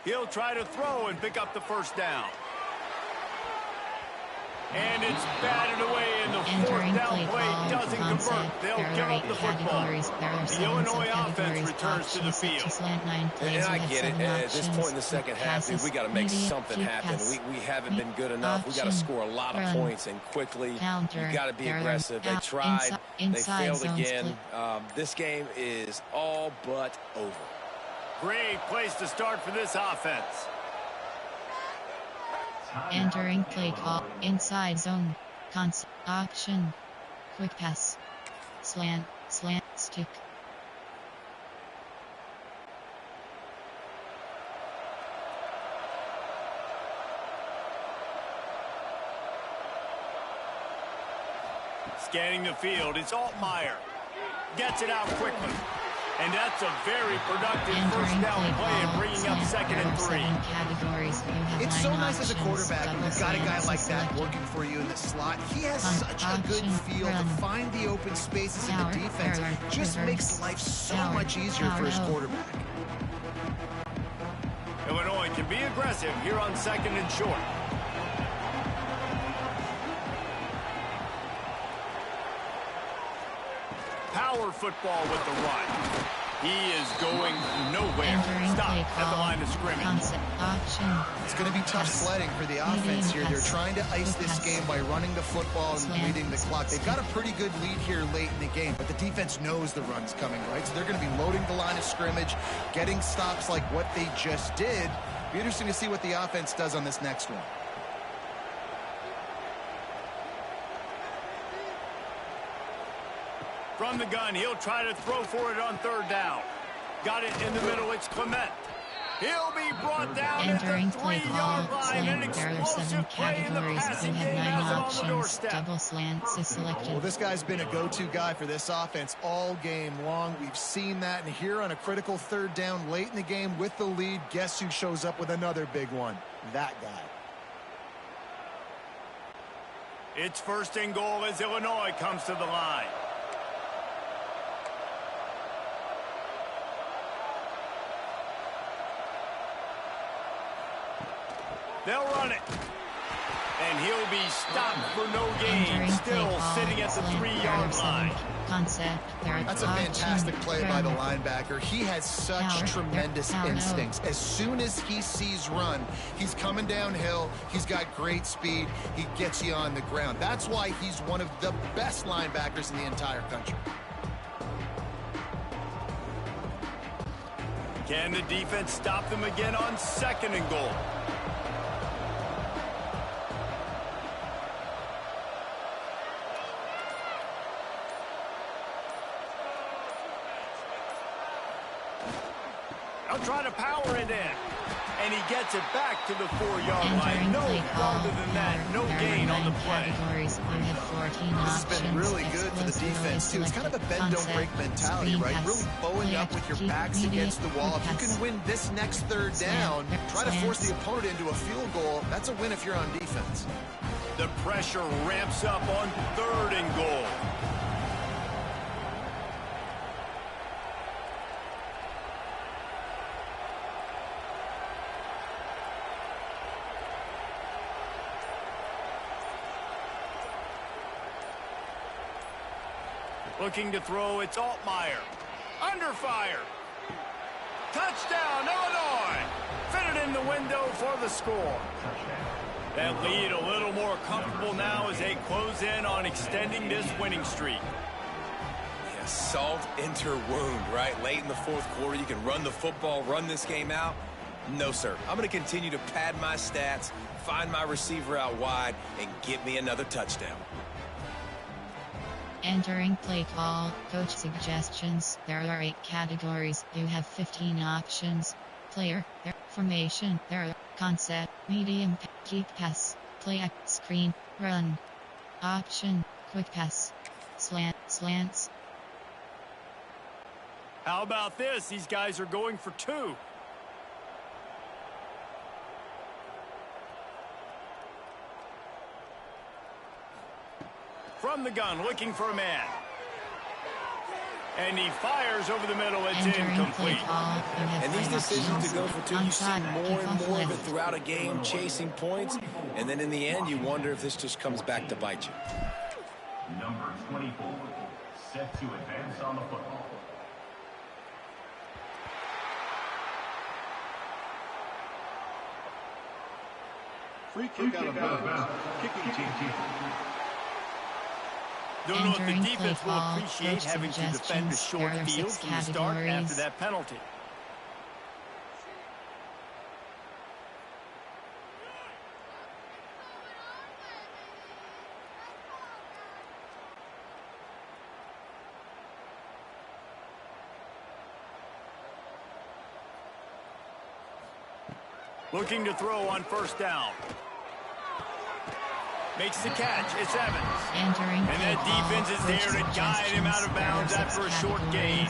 He'll try to throw and pick up the first down. And it's batted away, and the 4th down play doesn't convert. They'll give up the football. The Illinois offense returns to the field. And I get it. At this point in the second half, we got to make something happen. We haven't been good enough. We got to score a lot of points and quickly. You got to be aggressive. They tried. They failed again. This game is all but over. Great place to start for this offense. Entering play call, inside zone, concept, option, quick pass, slant, stick. Scanning the field, it's Altmaier. Gets it out quickly. And that's a very productive first down play and bringing up 2nd and 3. It's so nice as a quarterback when you've got a guy like that working for you in the slot. He has such a good feel to find the open spaces in the defense. Just makes life so much easier for his quarterback. Illinois can be aggressive here on 2nd and short. Power football with the run. He is going nowhere. Stop at the line of scrimmage. It's going to be tough sledding for the offense here. They're trying to ice this game by running the football and leading the clock. They've got a pretty good lead here late in the game, but the defense knows the run's coming, right? So they're going to be loading the line of scrimmage, getting stops like what they just did. Be interesting to see what the offense does on this next one. From the gun, he'll try to throw for it on 3rd down. Got it in the middle, it's Clement. He'll be brought down at the 3-yard line. An explosive play in the passing game has him on the doorstep. Double slants is selected. Well, this guy's been a go-to guy for this offense all game long. We've seen that, and here on a critical 3rd down late in the game with the lead, guess who shows up with another big one? That guy. It's 1st and goal as Illinois comes to the line. They'll run it. And he'll be stopped for no gain. Still sitting at the 3-yard line. That's a fantastic play by the linebacker. He has such tremendous instincts. As soon as he sees run, he's coming downhill. He's got great speed. He gets you on the ground. That's why he's one of the best linebackers in the entire country. Can the defense stop them again on 2nd and goal? They'll try to power it in. And he gets it back to the 4-yard line. No farther than that. No gain on the play. This has been really good for the defense, too. It's kind of a bend-don't-break mentality, right? Really bowing up with your backs against the wall. If you can win this next 3rd down, try to force the opponent into a field goal, that's a win if you're on defense. The pressure ramps up on 3rd and goal. Looking to throw, it's Altmaier. Under fire. Touchdown, Illinois. Fitted in the window for the score. That lead a little more comfortable now as they close in on extending this winning streak. Yeah, salt into wound, right? Late in the fourth quarter, you can run the football, run this game out. No, sir. I'm going to continue to pad my stats, find my receiver out wide, and get me another touchdown. Entering play call, coach suggestions. There are 8 categories. You have 15 options. Player, there, formation, there, concept, medium, deep pass, play, screen, run, option, quick pass, slants. How about this? These guys are going for 2. From the gun, looking for a man. And he fires over the middle. It's incomplete. And these decisions to go for 2, you see more and more of it throughout a game, chasing points. And then in the end, you wonder if this just comes back to bite you. Number 24, set to advance on the football. Free kick out of bounds. Kicking team. Don't know if the defense will appreciate having to defend a short field from the start after that penalty. Looking to throw on first down. Makes the catch. It's Evans. And that defense is there to guide him out of bounds after a short gain.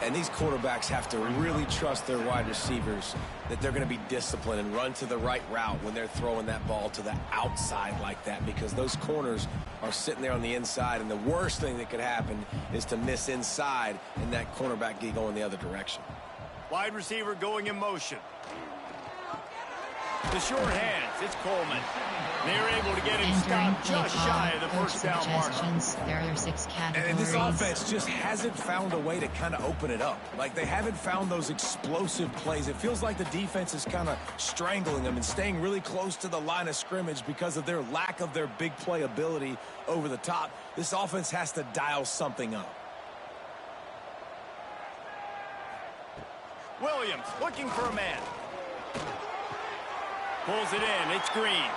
And these quarterbacks have to really trust their wide receivers that they're going to be disciplined and run to the right route when they're throwing that ball to the outside like that, because those corners are sitting there on the inside, and the worst thing that could happen is to miss inside and that cornerback get going the other direction. Wide receiver going in motion. The short hands, it's Coleman. They're able to get him stopped just shy of the first down mark. There are 6 categories. And this offense just hasn't found a way to kind of open it up. Like, they haven't found those explosive plays. It feels like the defense is kind of strangling them and staying really close to the line of scrimmage because of their lack of their big play ability over the top. This offense has to dial something up. Williams looking for a man. Pulls it in. It's Green.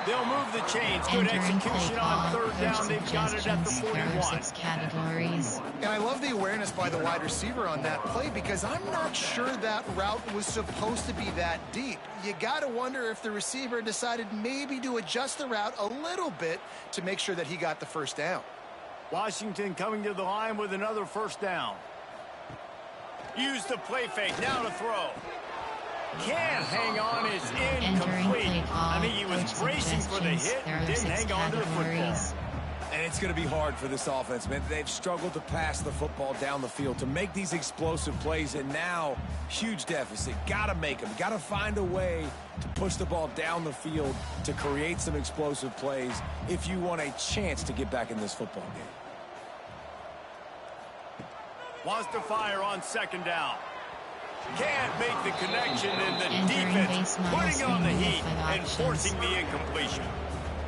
They'll move the chains. Good execution on third down. They've got it at the 41. Categories. And I love the awareness by the wide receiver on that play, because I'm not sure that route was supposed to be that deep. You got to wonder if the receiver decided maybe to adjust the route a little bit to make sure that he got the first down. Washington coming to the line with another first down. Use the play fake. Now to throw. Can't hang on, is incomplete. I think he was bracing for the hit and didn't hang on to the football. And it's going to be hard for this offense, man. They've struggled to pass the football down the field, to make these explosive plays, and now huge deficit. Got to make them. Got to find a way to push the ball down the field to create some explosive plays if you want a chance to get back in this football game. Wants to fire on second down. Can't make the connection, and the defense putting on the heat and forcing the incompletion.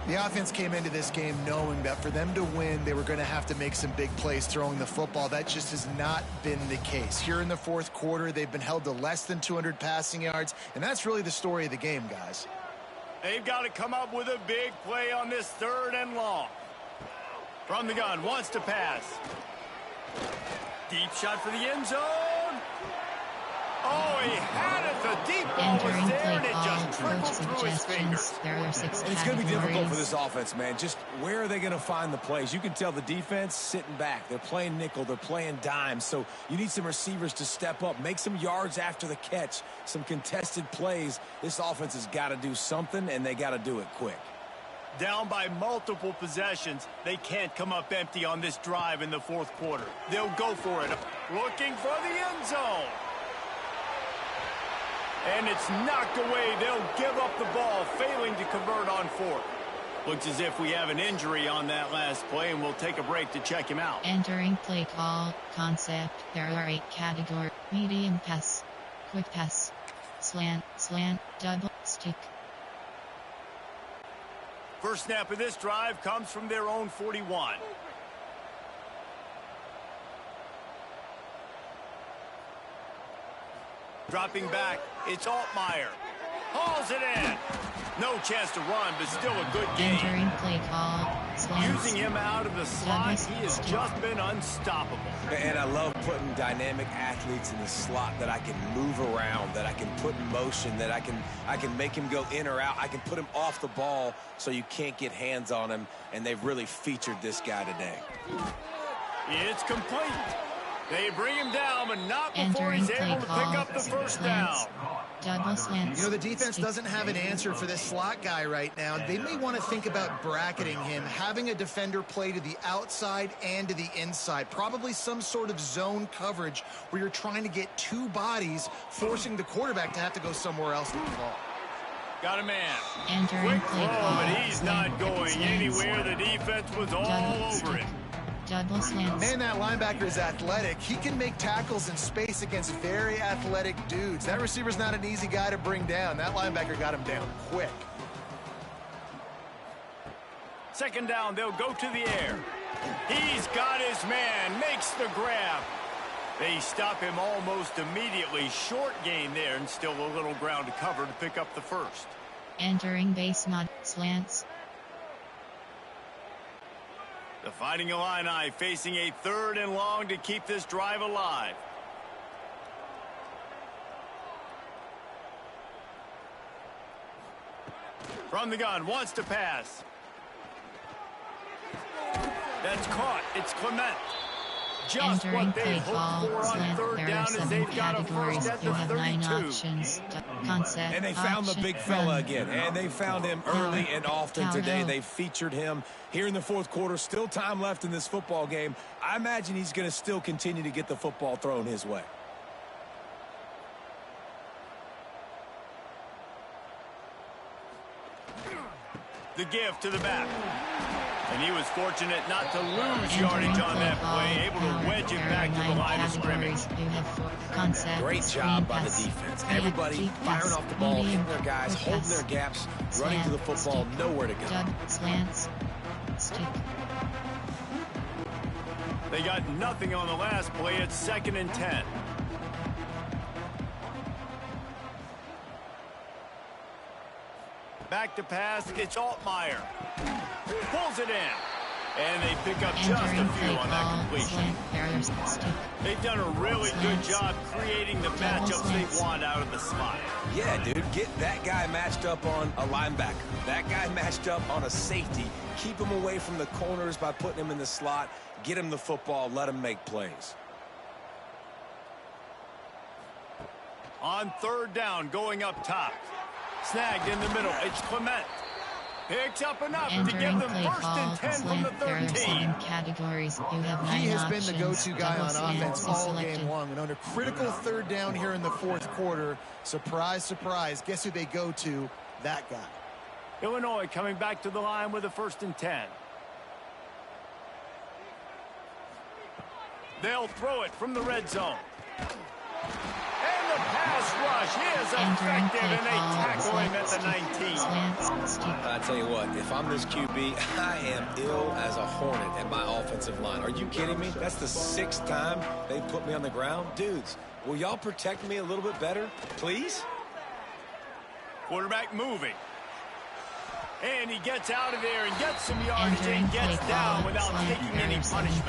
The offense came into this game knowing that for them to win, they were going to have to make some big plays throwing the football. That just has not been the case. Here in the fourth quarter, they've been held to less than 200 passing yards, and that's really the story of the game, guys. They've got to come up with a big play on this third and long. From the gun, wants to pass. Deep shot for the end zone. Oh, he had it. The deep ball was there, and it just trickled through his fingers. It's going to be difficult for this offense, man. Just where are they going to find the plays? You can tell the defense sitting back. They're playing nickel. They're playing dime. So you need some receivers to step up, make some yards after the catch, some contested plays. This offense has got to do something, and they got to do it quick. Down by multiple possessions, they can't come up empty on this drive in the fourth quarter. They'll go for it. Looking for the end zone. And it's knocked away. They'll give up the ball, failing to convert on fourth. Looks as if we have an injury on that last play, and we'll take a break to check him out. Entering play call, concept. There are 8 categories. Medium pass, quick pass, slant, double, stick. First snap of this drive comes from their own 41. Dropping back, it's Altmaier. Hauls it in. No chance to run, but still a good game. Entering play call, slants. Using him out of the slot, he has just been unstoppable. And I love putting dynamic athletes in the slot that I can move around, that I can put in motion, that I can make him go in or out. I can put him off the ball so you can't get hands on him, and they've really featured this guy today. It's complete. They bring him down, but not before he's able to pick up the first down. Double slants. You know, the defense doesn't have an answer for this slot guy right now. They may want to think about bracketing him, having a defender play to the outside and to the inside. Probably some sort of zone coverage where you're trying to get 2 bodies, forcing the quarterback to have to go somewhere else with the ball. Got a man. Entering Quick play throw, call, but he's not going anywhere. The defense was all over it. Double slants. Man, that linebacker is athletic. He can make tackles in space against very athletic dudes. That receiver's not an easy guy to bring down. That linebacker got him down quick. Second down, they'll go to the air. He's got his man, makes the grab. They stop him almost immediately. Short gain there, and still a little ground to cover to pick up the first. Entering base mud, slants. The Fighting Illini facing a 3rd and long to keep this drive alive. From the gun, wants to pass. That's caught. It's Clement. Just Entering what they play hoped call, for on slant. 3rd There are down as 7 they've got a categories. first at You the have 9 32. options. Concept. And they found the option, big fella run. again, and they found him early and often Power. today. They featured him here in the 4th quarter. Still time left in this football game. I imagine he's going to still continue to get the football thrown his way. The give to the back. And he was fortunate not to lose yardage on that play, able to wedge it back to the line of scrimmage. Great job by the defense. Everybody firing off the ball, hitting their guys, holding their gaps, running to the football, nowhere to go. Slants, stick. They got nothing on the last play. It's 2nd and 10. Back to pass. It's Altmaier. Pulls it in. And they pick up just a few on that completion. They've done a really good job creating the matchups they want out of the slot. Yeah, dude, get that guy matched up on a linebacker. That guy matched up on a safety. Keep him away from the corners by putting him in the slot. Get him the football. Let him make plays. On 3rd down, going up top. Snagged in the middle. It's Clement. Picks up enough to give them 1st and 10 from the 13. Categories. You have 9 He has options. been the go-to guy on offense all selected. game long. And under critical 3rd down here in the 4th quarter, surprise, surprise, guess who they go to? That guy. Illinois coming back to the line with a 1st and 10. They'll throw it from the red zone. And the pass rush is effective, and they tackle him at the 19. I tell you what, if I'm this QB, I am ill as a hornet in my offensive line. Are you kidding me? That's the 6th time they put me on the ground. Dudes, will y'all protect me a little bit better, please? Quarterback moving. And he gets out of there and gets some yardage and gets down without taking any punishment.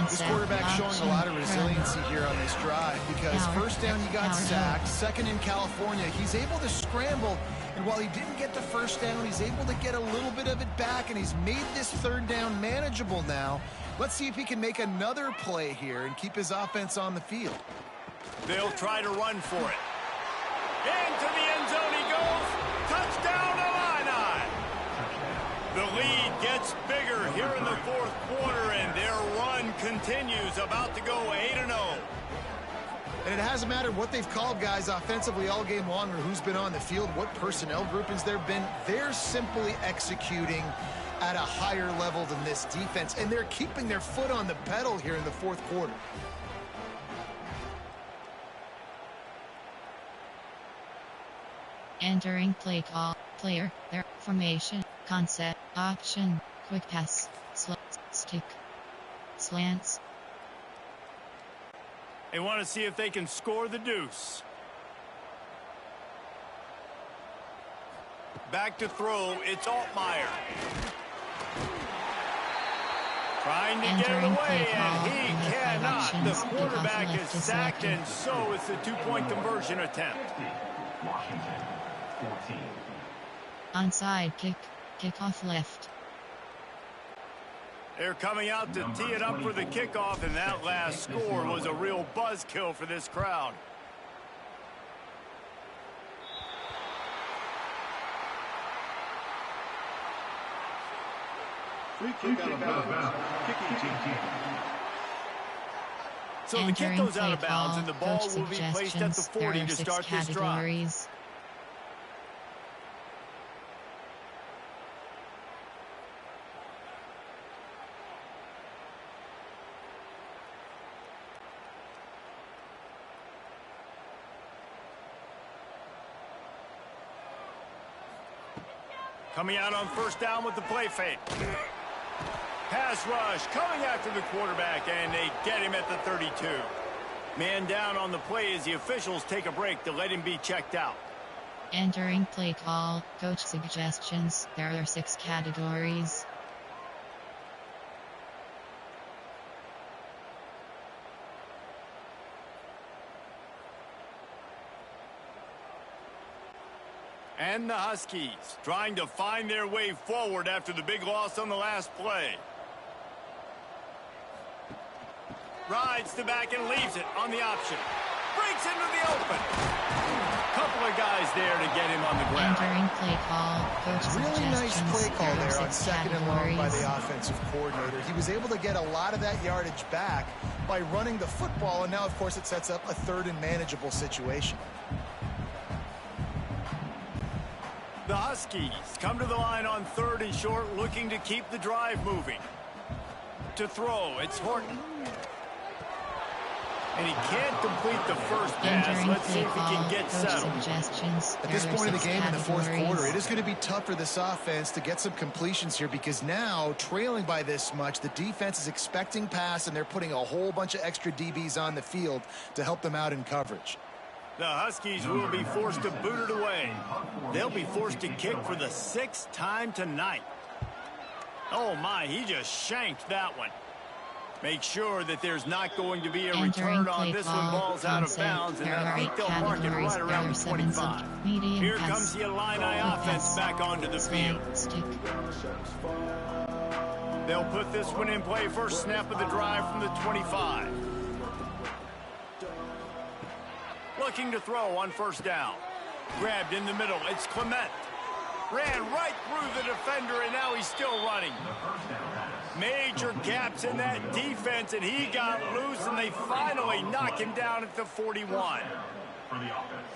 This quarterback showing a lot of resiliency here on this drive because 1st down he got sacked, 2nd in California. He's able to scramble, and while he didn't get the 1st down, he's able to get a little bit of it back, and he's made this 3rd down manageable now. Let's see if he can make another play here and keep his offense on the field. They'll try to run for it. Into the end zone he goes. Touchdown, Illini! The lead gets bigger here in the 4th quarter, and their run continues, about to go 8-0. And it hasn't mattered what they've called guys offensively all game long or who's been on the field, what personnel groupings there have been. They're simply executing at a higher level than this defense, and they're keeping their foot on the pedal here in the fourth quarter. Entering play call. Player, their formation, concept, option, quick pass, stick, slants. They want to see if they can score the deuce. Back to throw, it's Altmaier. Trying to get it away, and he cannot. The quarterback is sacked, and so it's a two-point conversion attempt. Washington, 14. Onside kick, kickoff left. They're coming out to tee it up for the kickoff, and that last score was a real buzzkill for this crowd. Free kick out of bounds. Kicking team. So the kick goes out of bounds, and the ball will be placed at the 40 to start this drive. Coming out on first down with the play fake. Pass rush coming after the quarterback, and they get him at the 32. Man down on the play as the officials take a break to let him be checked out. Entering play call, coach suggestions. There are 6 categories. And the Huskies trying to find their way forward after the big loss on the last play. Rides the back and leaves it on the option. Breaks into the open. Couple of guys there to get him on the ground. Entering play call, coach really nice play call there on 6 second and long by categories. the offensive coordinator. He was able to get a lot of that yardage back by running the football, and now, of course, it sets up a third and manageable situation. The Huskies come to the line on third and short, looking to keep the drive moving. To throw, it's Horton. And he can't complete the first pass. Entering Let's see play if he call, can get coach settled. suggestions. At this There are point in the 6 game in the fourth categories. quarter, it is going to be tough for this offense to get some completions here because now, trailing by this much, the defense is expecting pass, and they're putting a whole bunch of extra DBs on the field to help them out in coverage. The Huskies will be forced to boot it away. They'll be forced to kick for the 6th time tonight. Oh my, he just shanked that one. Make sure that there's not going to be a return on this one. Ball's out of bounds, and I think they'll mark it right around the 25. Here comes the Illini offense back onto the field. They'll put this one in play first snap of the drive from the 25. Looking to throw on first down. Grabbed in the middle. It's Clement. Ran right through the defender, and now he's still running. Major gaps in that defense, and he got loose, and they finally knock him down at the 41. For the offense.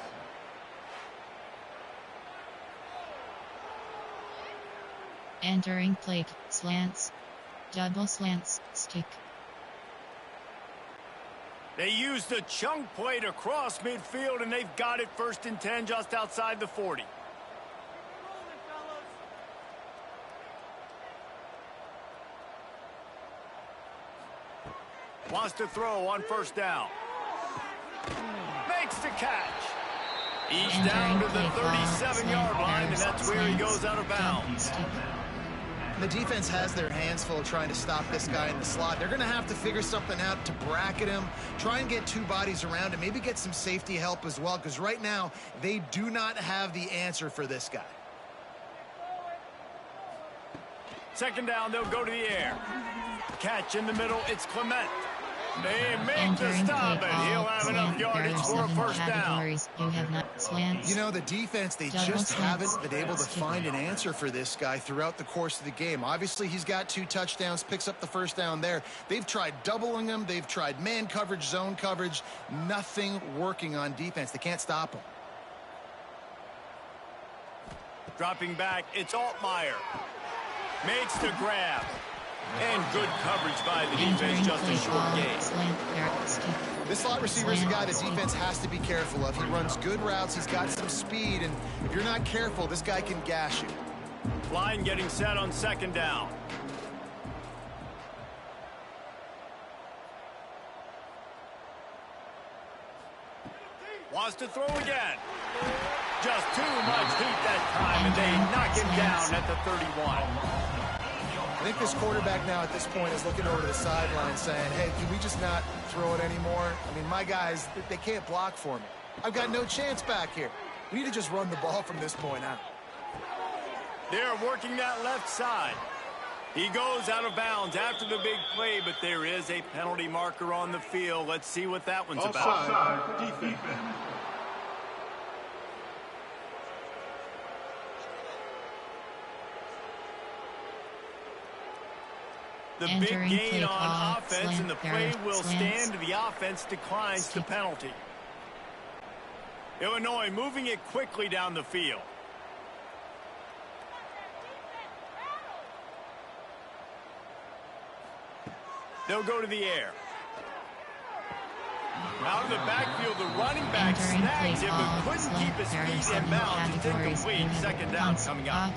Entering play, slants, double slants, stick. They used the chunk play to cross midfield, and they've got it first and 10 just outside the 40. Wants to throw on first down. Makes the catch. He's down to the 37-yard line, and that's where he goes out of bounds. The defense has their hands full trying to stop this guy in the slot. They're going to have to figure something out to bracket him, try and get 2 bodies around him, maybe get some safety help as well, because right now they do not have the answer for this guy. Second down, they'll go to the air. Catch in the middle, it's Clement. They make the stop, and he'll have enough yardage for a first down. You have not slants. You know, the defense, they just haven't been able to find an answer for this guy throughout the course of the game. Obviously, he's got 2 touchdowns, picks up the first down there. They've tried doubling him. They've tried man coverage, zone coverage. Nothing working on defense. They can't stop him. Dropping back, it's Altmaier. Makes the grab. And good coverage by the defense, just a short gain. This slot receiver is a guy the defense has to be careful of. He runs good routes, he's got some speed, and if you're not careful, this guy can gash you. Line getting set on second down. Wants to throw again. Just too much heat that time, and they knock him down at the 31. I think this quarterback now at this point is looking over to the sideline saying, hey, can we just not throw it anymore? I mean, my guys, they can't block for me. I've got no chance back here. We need to just run the ball from this point out. They're working that left side. He goes out of bounds after the big play, but there is a penalty marker on the field. Let's see what that one's about. Offside, defense. The big gain on offense, and the play will stand. The offense declines the penalty. Illinois moving it quickly down the field. They'll go to the air. Out of the backfield, the running back snags it, but couldn't keep his feet in bounds. It's incomplete. Second down coming up.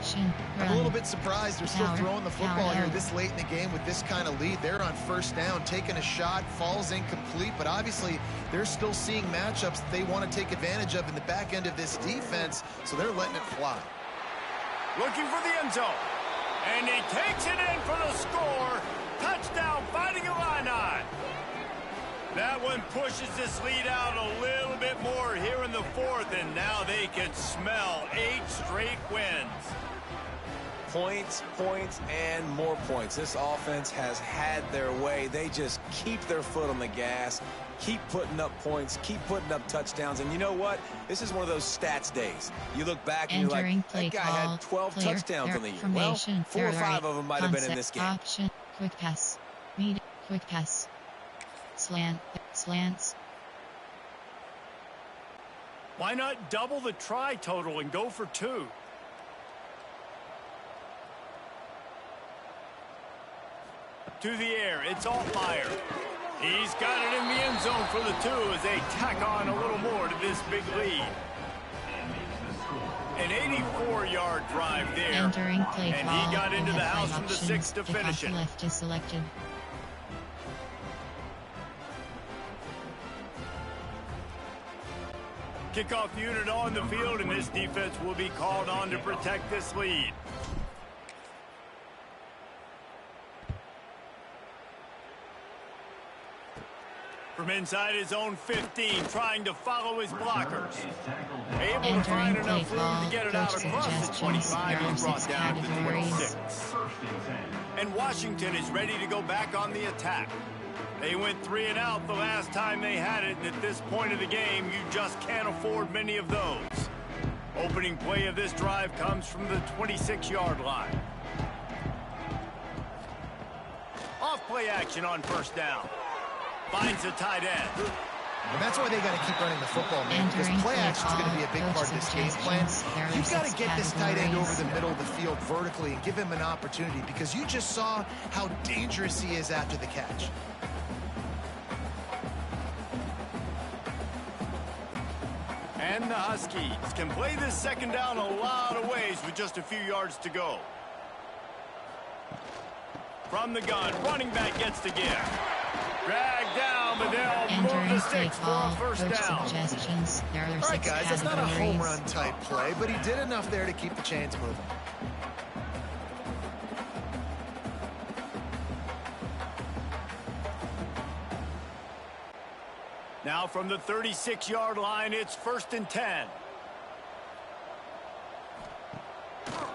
I'm a little bit surprised they're still throwing the football here this late in the game with this kind of lead. They're on first down, taking a shot, falls incomplete, but obviously they're still seeing matchups that they want to take advantage of in the back end of this defense, so they're letting it fly. Looking for the end zone, and he takes it in for the score. Touchdown, Fighting Illini. That one pushes this lead out a little bit more here in the fourth, and now they can smell 8 straight wins. Points, points, and more points. This offense has had their way. They just keep their foot on the gas, keep putting up points, keep putting up touchdowns. And you know what? This is one of those stats days. You look back and you're like, that guy had 12 touchdowns on the year. Well, 4 or 5 of them might have been in this game. Option, quick pass, read, quick pass. Slants. Why not double the try total and go for 2? To the air, it's Altmaier. He's got it in the end zone for the 2 as they tack on a little more to this big lead. An 84-yard drive there, and he got into the house from the 6 to finish it. Left is selected. Kickoff unit on the field, and this defense will be called on to protect this lead. From inside his own 15, trying to follow his blockers. Able to find enough room to get it out across the 25. He's brought down to the 26. And Washington is ready to go back on the attack. They went 3 and out the last time they had it, and at this point of the game, you just can't afford many of those. Opening play of this drive comes from the 26-yard line. Off play action on first down. Finds a tight end. And that's why they got to keep running the football, man, because play action is going to be a big part of this game plan. You've got to get this tight end over the middle of the field vertically and give him an opportunity, because you just saw how dangerous he is after the catch. And the Huskies can play this second down a lot of ways with just a few yards to go. From the gun, running back gets the give. Dragged down, but they'll move the sticks for a first down. All right, guys, that's not a home run type play, but he did enough there to keep the chains moving. Now from the 36-yard line, it's 1st and 10.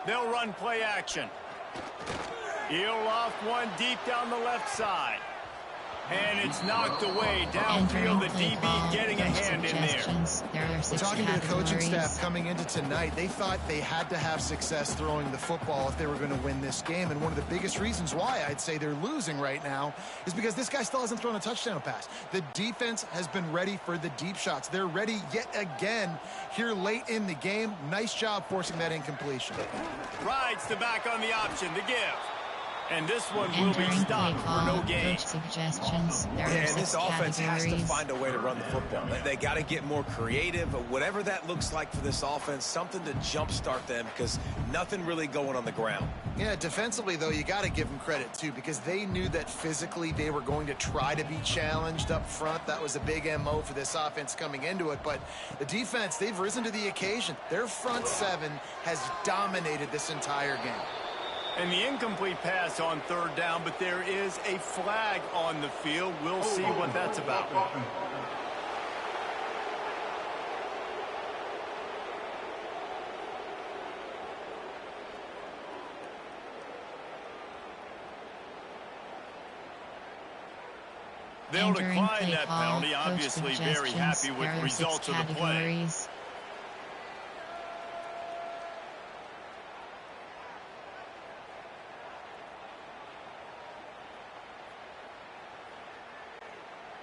They'll run play action. He'll loft one deep down the left side. And it's knocked away downfield. The DB getting a hand in there. Talking to the coaching staff coming into tonight, they thought they had to have success throwing the football if they were going to win this game. And one of the biggest reasons why I'd say they're losing right now is because this guy still hasn't thrown a touchdown pass. The defense has been ready for the deep shots. They're ready yet again here late in the game. Nice job forcing that incompletion. Rides the back on the option to give. And this one will be stopped for no gain. Suggestions. And this offense has to find a way to run the football. They got to get more creative. Whatever that looks like for this offense, something to jumpstart them because nothing really going on the ground. Yeah, defensively, though, you got to give them credit, too, because they knew that physically they were going to try to be challenged up front. That was a big MO for this offense coming into it. But the defense, they've risen to the occasion. Their front seven has dominated this entire game. And the incomplete pass on third down, but there is a flag on the field. We'll see what that's about. They'll decline that penalty. Obviously very happy with the results of the play.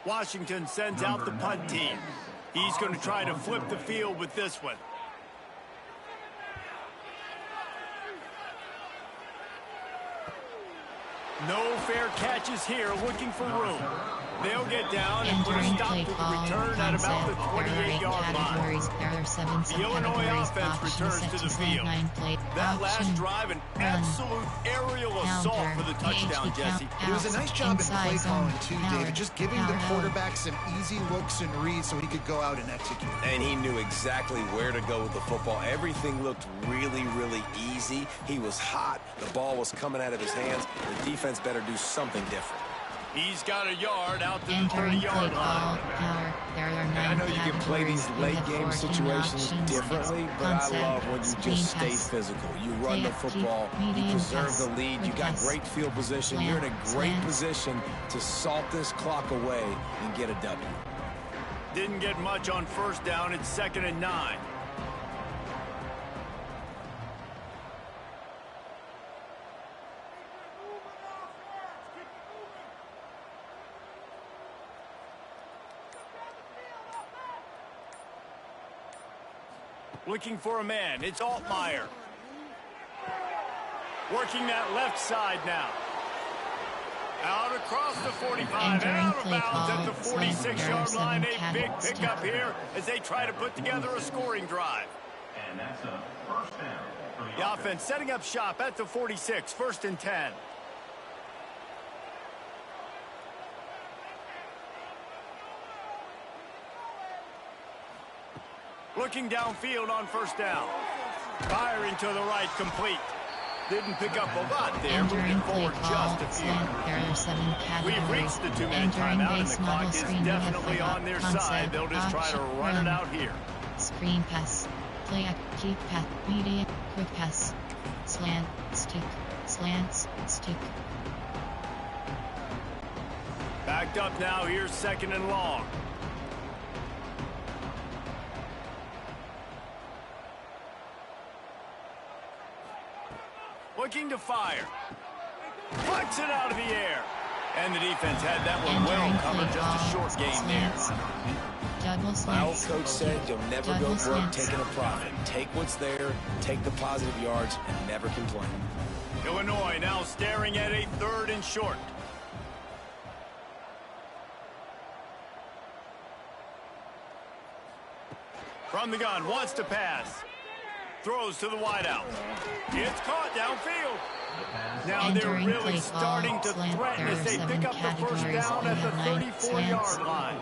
Washington sends out the punt team. He's going to try to flip the field with this one. No fair catches here, looking for room. They'll get down and put a stop to the return at about the 28-yard line. The Illinois offense returns to the field. That last drive, an absolute aerial assault for the touchdown, Jesse. It was a nice job in play calling, too, David, just giving the quarterback some easy looks and reads so he could go out and execute. And he knew exactly where to go with the football. Everything looked really, really easy. He was hot. The ball was coming out of his hands. The defense better do something different. He's got a yard out to the 30-yard line. I know you can play these late-game situations differently, but I love when you just stay physical. You run the football, you preserve the lead, you got great field position. You're in a great position to salt this clock away and get a W. Didn't get much on first down. It's 2nd and 9. Looking for a man. It's Altmaier. Working that left side now. Out across the 45 and out of bounds at the 46-yard line. A big pickup here as they try to put together a scoring drive. And that's a first down. The offense setting up shop at the 46, 1st and 10. Looking downfield on first down. Firing to the right, complete. Didn't pick up a lot there, moving forward just a few. We've reached the 2-minute timeout, and the clock is definitely on their side. They'll just try to run it out here. Screen pass, play keep pass, medium, quick pass, slant, stick, slants, stick. Backed up now, here's 2nd and long. Looking to fire. Flicks it out of the air. And the defense had that one well covered. Just a short gain there. My old coach said you'll never go broke taking a profit. Take what's there, take the positive yards, and never complain. Illinois now staring at a 3rd and short. From the gun, wants to pass. Throws to the wideout. It's caught downfield. Now they're really starting to threaten as they pick up the first down at the 34-yard line.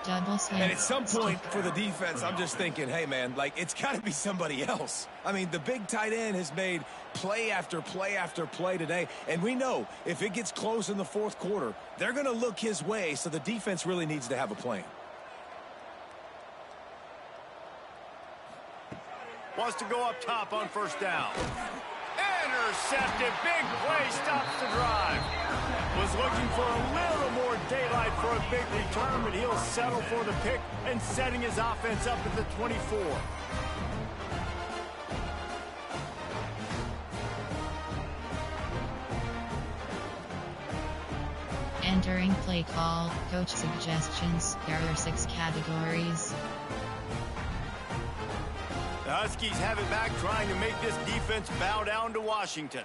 And at some point for the defense, I'm just thinking, hey, man, like, it's got to be somebody else. I mean, the big tight end has made play after play after play today. And we know if it gets close in the 4th quarter, they're going to look his way. So the defense really needs to have a plan. Wants to go up top on first down. Intercepted. Big play stops the drive. Was looking for a little more daylight for a big return, but he'll settle for the pick and setting his offense up at the 24. Entering play call, coach suggestions. There are 6 categories. The Huskies have it back, trying to make this defense bow down to Washington.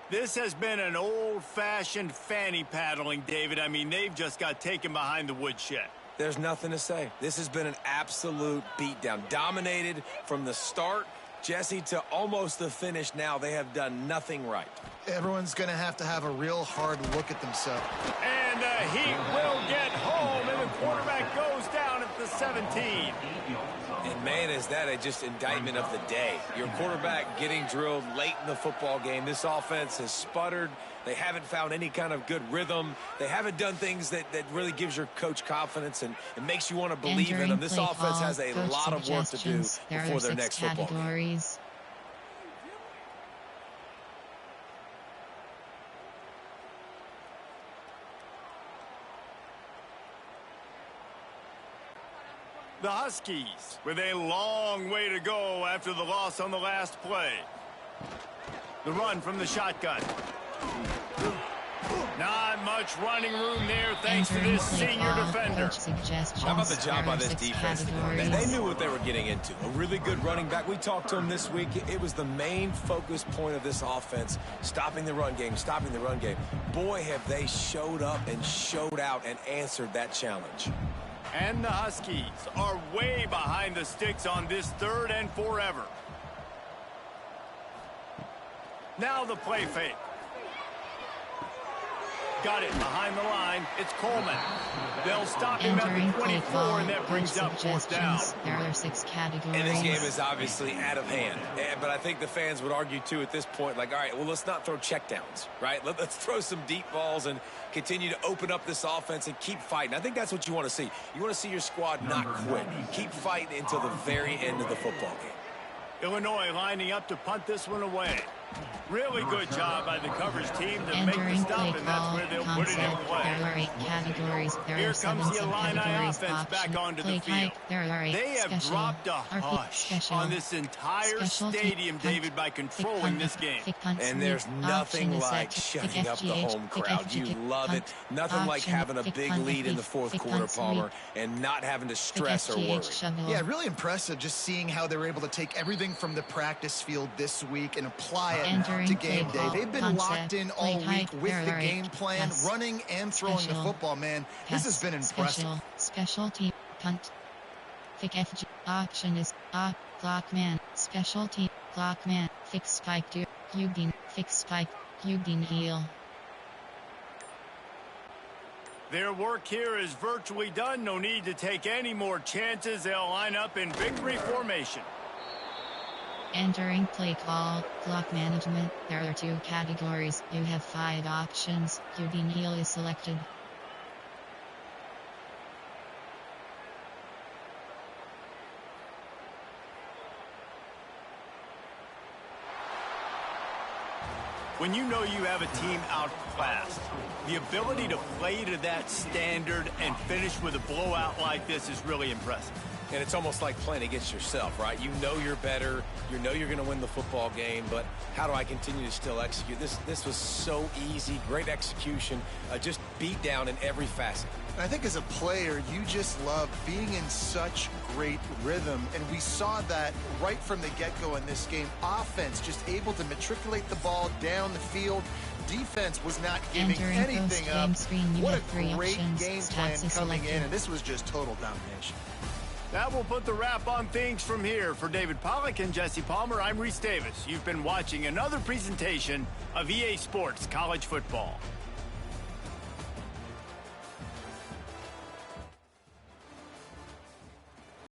This has been an old-fashioned fanny paddling, David. I mean, they've just got taken behind the woodshed. There's nothing to say. This has been an absolute beatdown. Dominated from the start, Jesse, to almost the finish now. They have done nothing right. Everyone's going to have a real hard look at themselves. And the Heat will get home, and the quarterback goes down at the 17. And, man, is that a just indictment of the day. Your quarterback getting drilled late in the football game. This offense has sputtered. They haven't found any kind of good rhythm. They haven't done things that really gives your coach confidence and it makes you want to believe in them. This offense has a lot of work to do before their next football game. The Huskies with a long way to go after the loss on the last play. The run from the shotgun. Not much running room there thanks to this senior defender. How about the job by this defense? They knew what they were getting into. A really good running back. We talked to him this week. It was the main focus point of this offense, stopping the run game, stopping the run game. Boy, have they showed up and showed out and answered that challenge. And the Huskies are way behind the sticks on this 3rd and forever. Now the play fake. Got it behind the line. It's Coleman. They'll stop him at the 24, and that brings up 4th down. There are 6 categories. And this game is obviously out of hand. But I think the fans would argue, too, at this point, like, all right, well, let's not throw checkdowns, right? Let's throw some deep balls and continue to open up this offense and keep fighting. I think that's what you want to see. You want to see your squad not quit. Keep fighting until the very end of the football game. Illinois lining up to punt this one away. Really good job by the coverage team to make the stop, and that's where they'll put it in play. There are 8 categories. Here comes the Illini offense back onto the field. They have dropped a hush on this entire stadium, David, by controlling this game. And there's nothing like shutting up the home crowd. You love it. Nothing like having a big lead in the 4th quarter, Palmer, and not having to stress or worry. Yeah, really impressive just seeing how they were able to take everything from the practice field this week and apply it to game day. They've been locked in all week with the game plan, running and throwing the football, man. This has been impressive. Special team punt. Fake FG. Option is clock man. Special team clock man. Fix spike to Eugene. Fix spike. Eugene heel. Their work here is virtually done. No need to take any more chances. They'll line up in victory formation. Entering play call, clock management. There are 2 categories. You have 5 options. Eugene heel is selected. When you know you have a team outclassed, the ability to play to that standard and finish with a blowout like this is really impressive. And it's almost like playing against yourself, right? You know you're better. You know you're going to win the football game, but how do I continue to still execute? This was so easy, great execution, just beat down in every facet. And I think as a player, you just love being in such great rhythm, and we saw that right from the get-go in this game. Offense just able to matriculate the ball down the field. Defense was not giving anything up. What a great game plan coming in, and this was just total domination. That will put the wrap on things from here. For David Pollack and Jesse Palmer, I'm Reese Davis. You've been watching another presentation of EA Sports College Football.